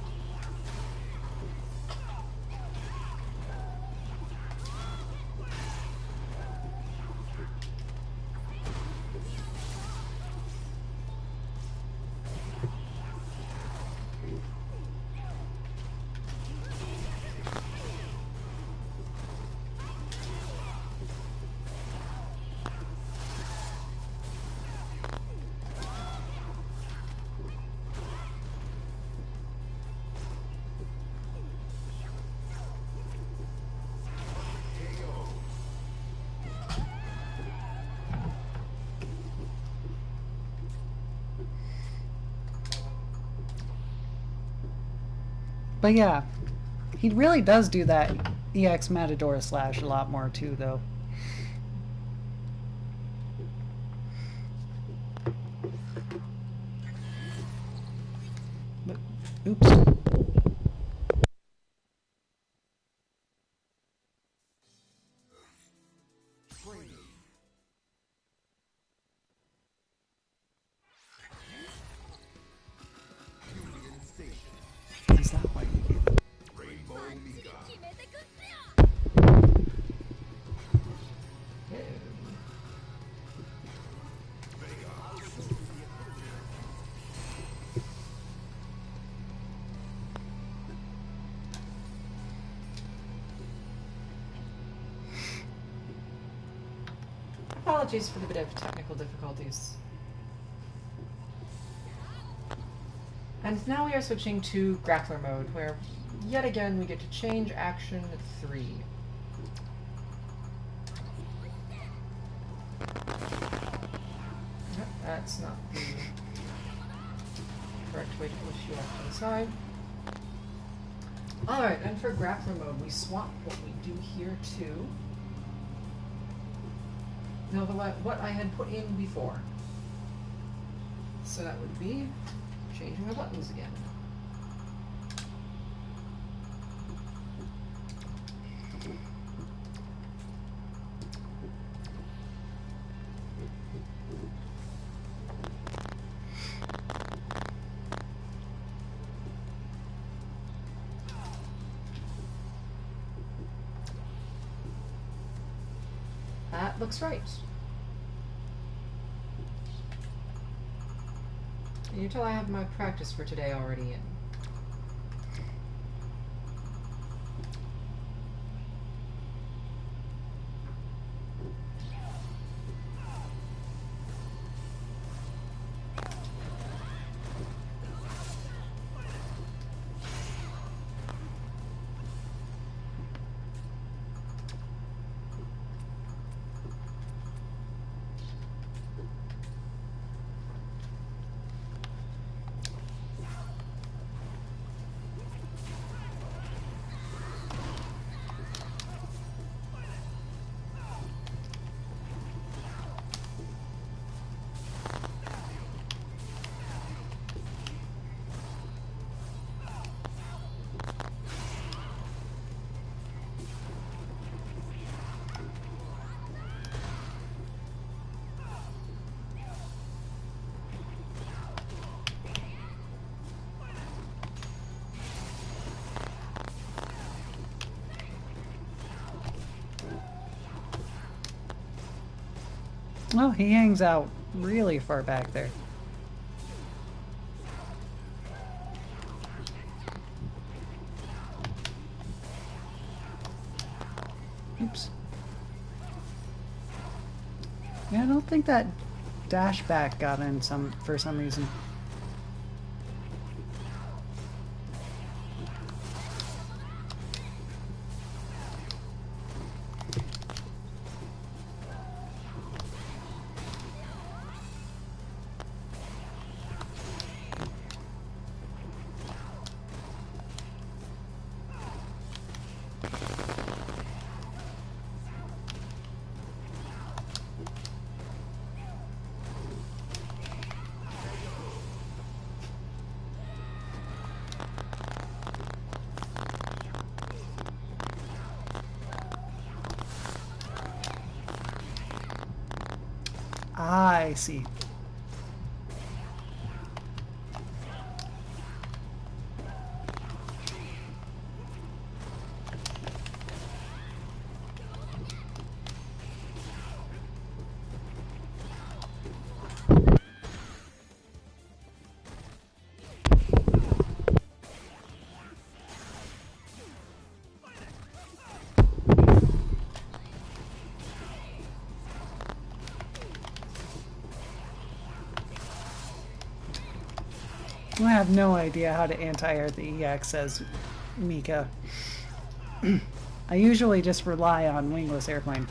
[SPEAKER 1] But yeah, he really does do that EX Matador slash a lot more too, though. But, oops. Is that why you gave it?
[SPEAKER 2] Apologies for the bit of technical difficulties. And now we are switching to grappler mode, where yet again we get to change action 3. Yep, that's not the correct way to push you off to the side. Alright, and for grappler mode, we swap what we do here to what I had put in before. So that would be changing the buttons again. That looks right. And you tell I have my practice for today already in.
[SPEAKER 1] Oh, he hangs out really far back there. Oops. Yeah, I don't think that dash back got in for some reason. Ah, I see. I have no idea how to anti-air the EX, says Mika. I usually just rely on wingless airplane.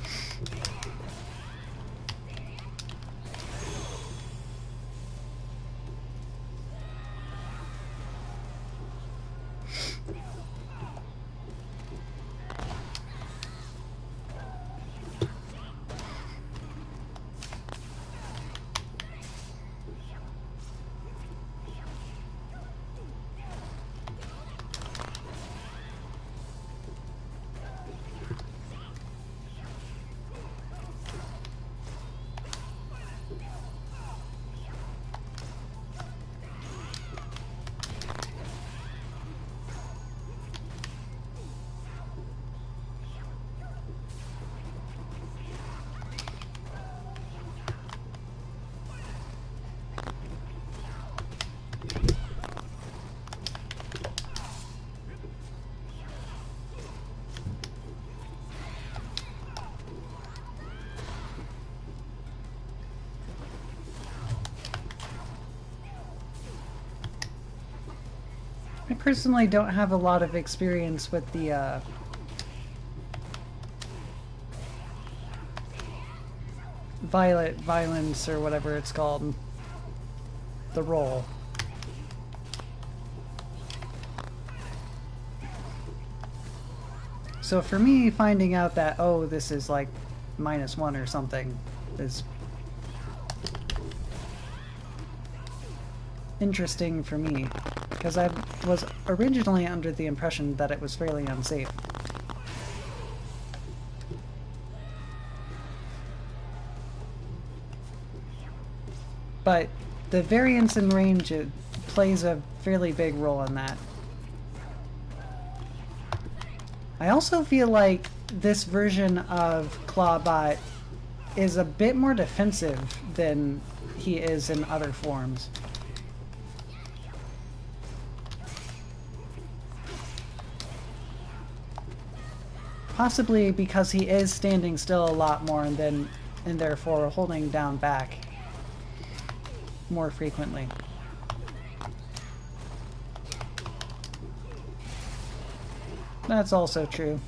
[SPEAKER 1] I personally don't have a lot of experience with the violet violence or whatever it's called, the roll. So for me, finding out that, oh, this is like -1 or something is interesting for me, because I was originally under the impression that it was fairly unsafe. But the variance in range, it plays a fairly big role in that. I also feel like this version of Clawbot is a bit more defensive than he is in other forms. Possibly because he is standing still a lot more and therefore holding down back more frequently. That's also true.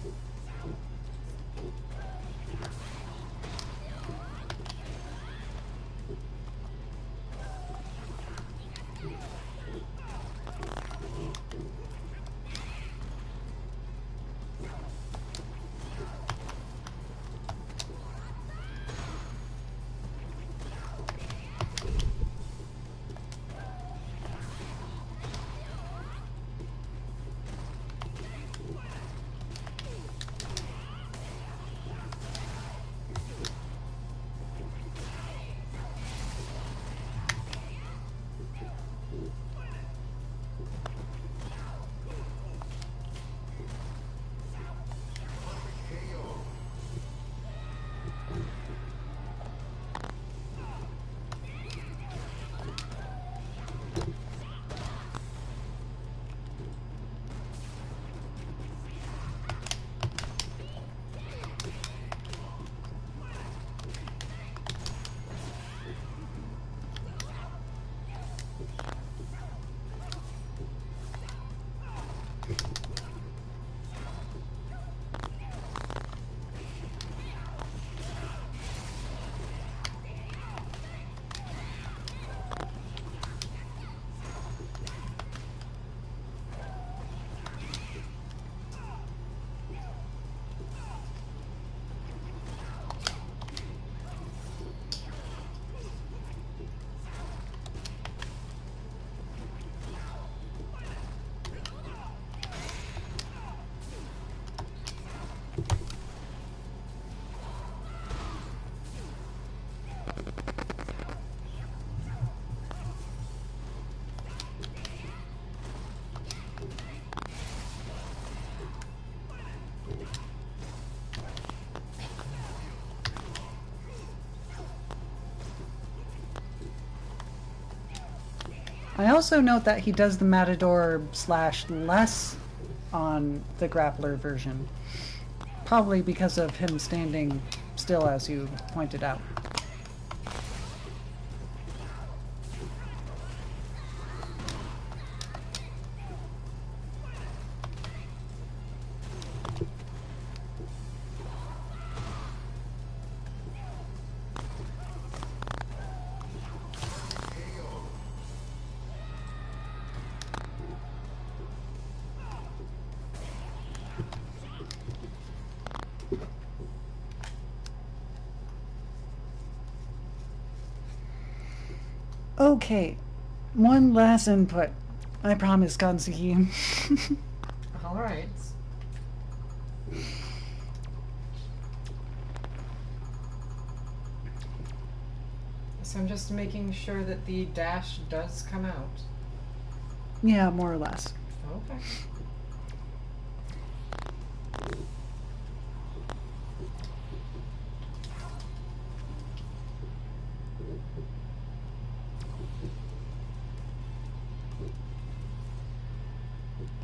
[SPEAKER 1] I also note that he does the Matador slash less on the grappler version. Probably because of him standing still, as you pointed out. Okay, one last input. I promise, Kansuki.
[SPEAKER 2] Alright. So I'm just making sure that the dash does come out.
[SPEAKER 1] Yeah, more or less.
[SPEAKER 2] Okay.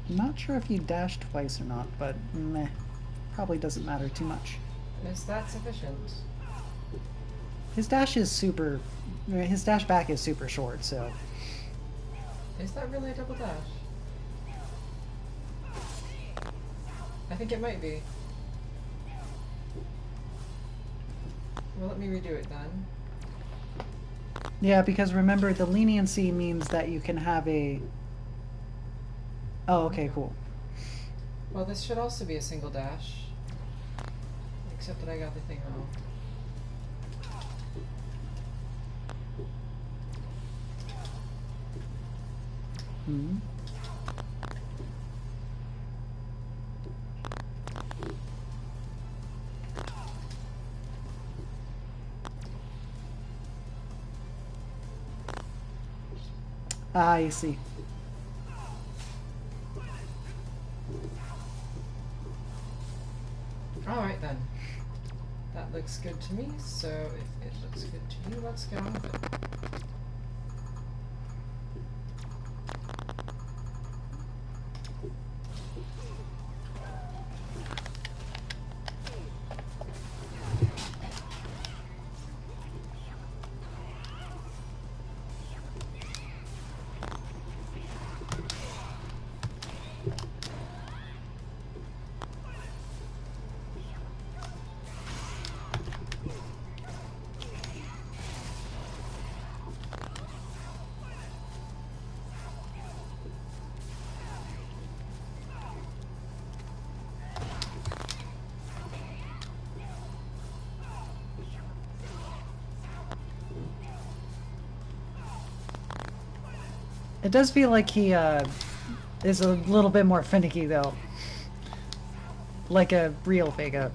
[SPEAKER 1] I'm not sure if you dashed twice or not, but meh. Probably doesn't matter too much.
[SPEAKER 2] Is that sufficient?
[SPEAKER 1] His dash is super... His dash back is super short, so...
[SPEAKER 2] Is that really a double dash? I think it might be. Well, let me redo it then.
[SPEAKER 1] Yeah, because remember, the leniency means that you can have a... Oh, okay, cool.
[SPEAKER 2] Well, this should also be a single dash. Except that I got the thing wrong.
[SPEAKER 1] Hmm. Ah, I see.
[SPEAKER 2] Alright then. That looks good to me, so if it looks good to you, let's get on with it.
[SPEAKER 1] It does feel like he is a little bit more finicky, though. Like a real Vega.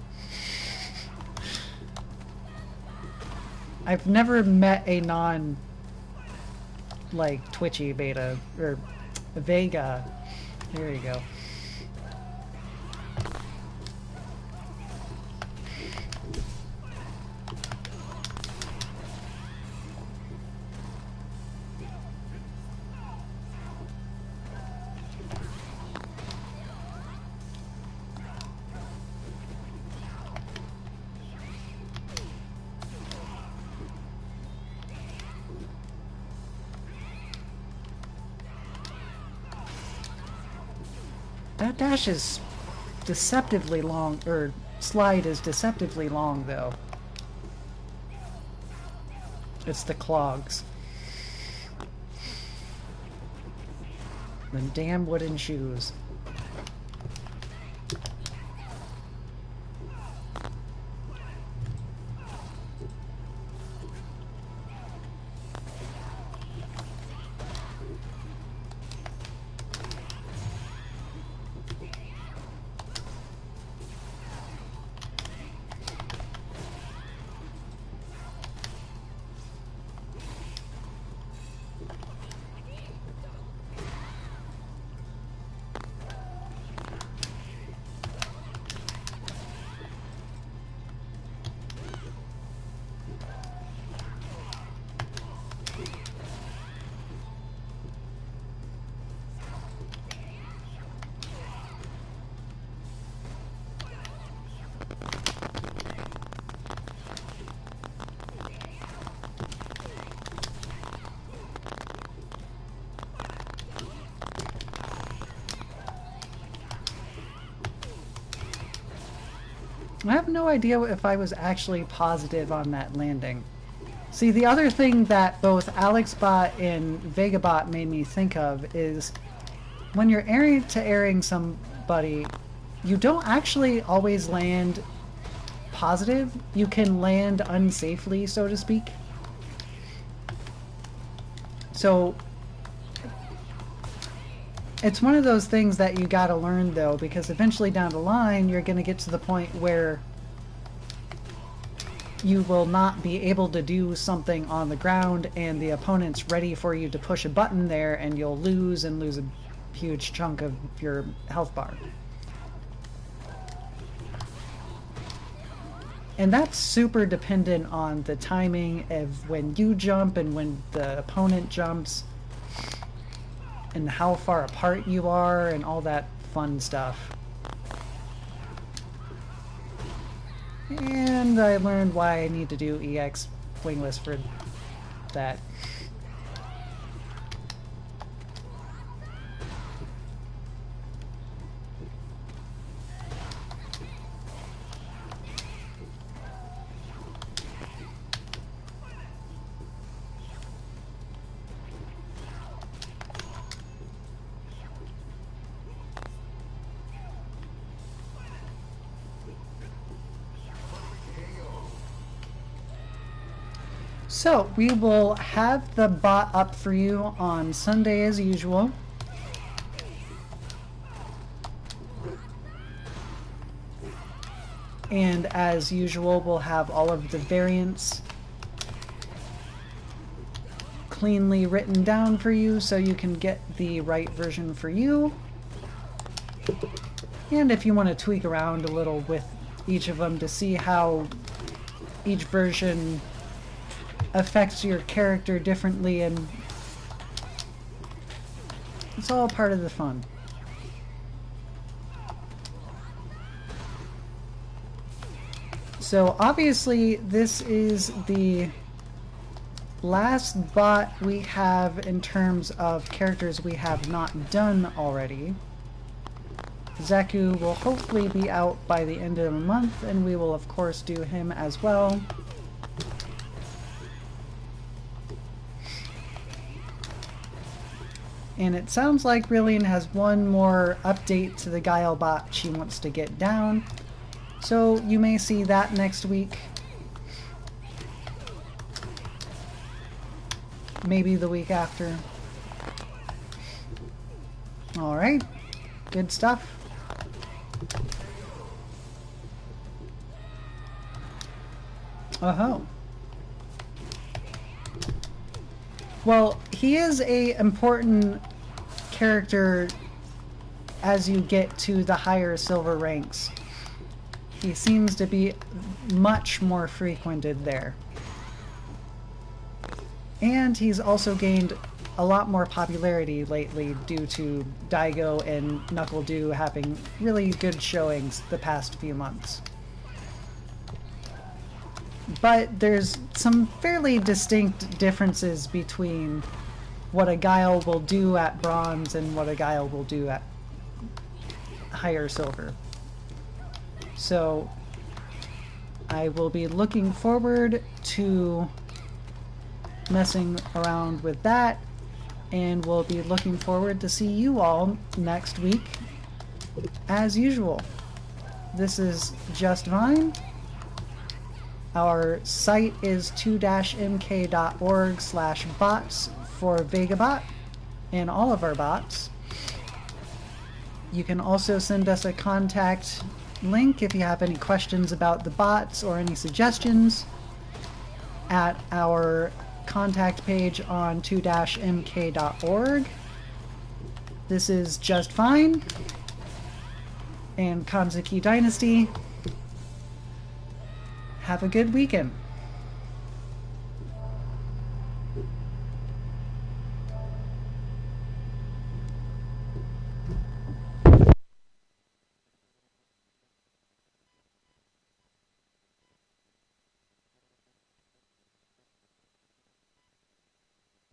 [SPEAKER 1] I've never met a non, like, twitchy beta, or Vega. There you go. That dash is deceptively long, or slide is deceptively long, though. It's the clogs. The damn wooden shoes. I have no idea if I was actually positive on that landing. See, the other thing that both AlexBot and VegaBot made me think of is when you're airing to airing somebody, you don't actually always land positive. You can land unsafely, so to speak. So it's one of those things that you gotta learn, though, because eventually down the line you're gonna get to the point where you will not be able to do something on the ground and the opponent's ready for you to push a button there, and you'll lose a huge chunk of your health bar. And that's super dependent on the timing of when you jump and when the opponent jumps, and how far apart you are, and all that fun stuff. And I learned why I need to do EX wingless for that. So, we will have the bot up for you on Sunday as usual. And as usual, we'll have all of the variants cleanly written down for you so you can get the right version for you. And if you want to tweak around a little with each of them to see how each version affects your character differently, and it's all part of the fun. So obviously this is the last bot we have in terms of characters we have not done already. Zaku will hopefully be out by the end of the month, and we will of course do him as well. And it sounds like Brilliant has one more update to the Guile bot she wants to get down. So you may see that next week. Maybe the week after. Alright. Good stuff. Oh. Well, he is a important character as you get to the higher silver ranks. He seems to be much more frequented there. And he's also gained a lot more popularity lately due to Daigo and NuckleDoo having really good showings the past few months. But there's some fairly distinct differences between what a Guile will do at bronze and what a Guile will do at higher silver. So I will be looking forward to messing around with that, and we'll be looking forward to see you all next week as usual. This is Just Vine. Our site is 2-mk.org/bots for VegaBot and all of our bots. You can also send us a contact link if you have any questions about the bots or any suggestions at our contact page on 2-mk.org. This is Just Fine and Kanzuki Dynasty. Have a good weekend.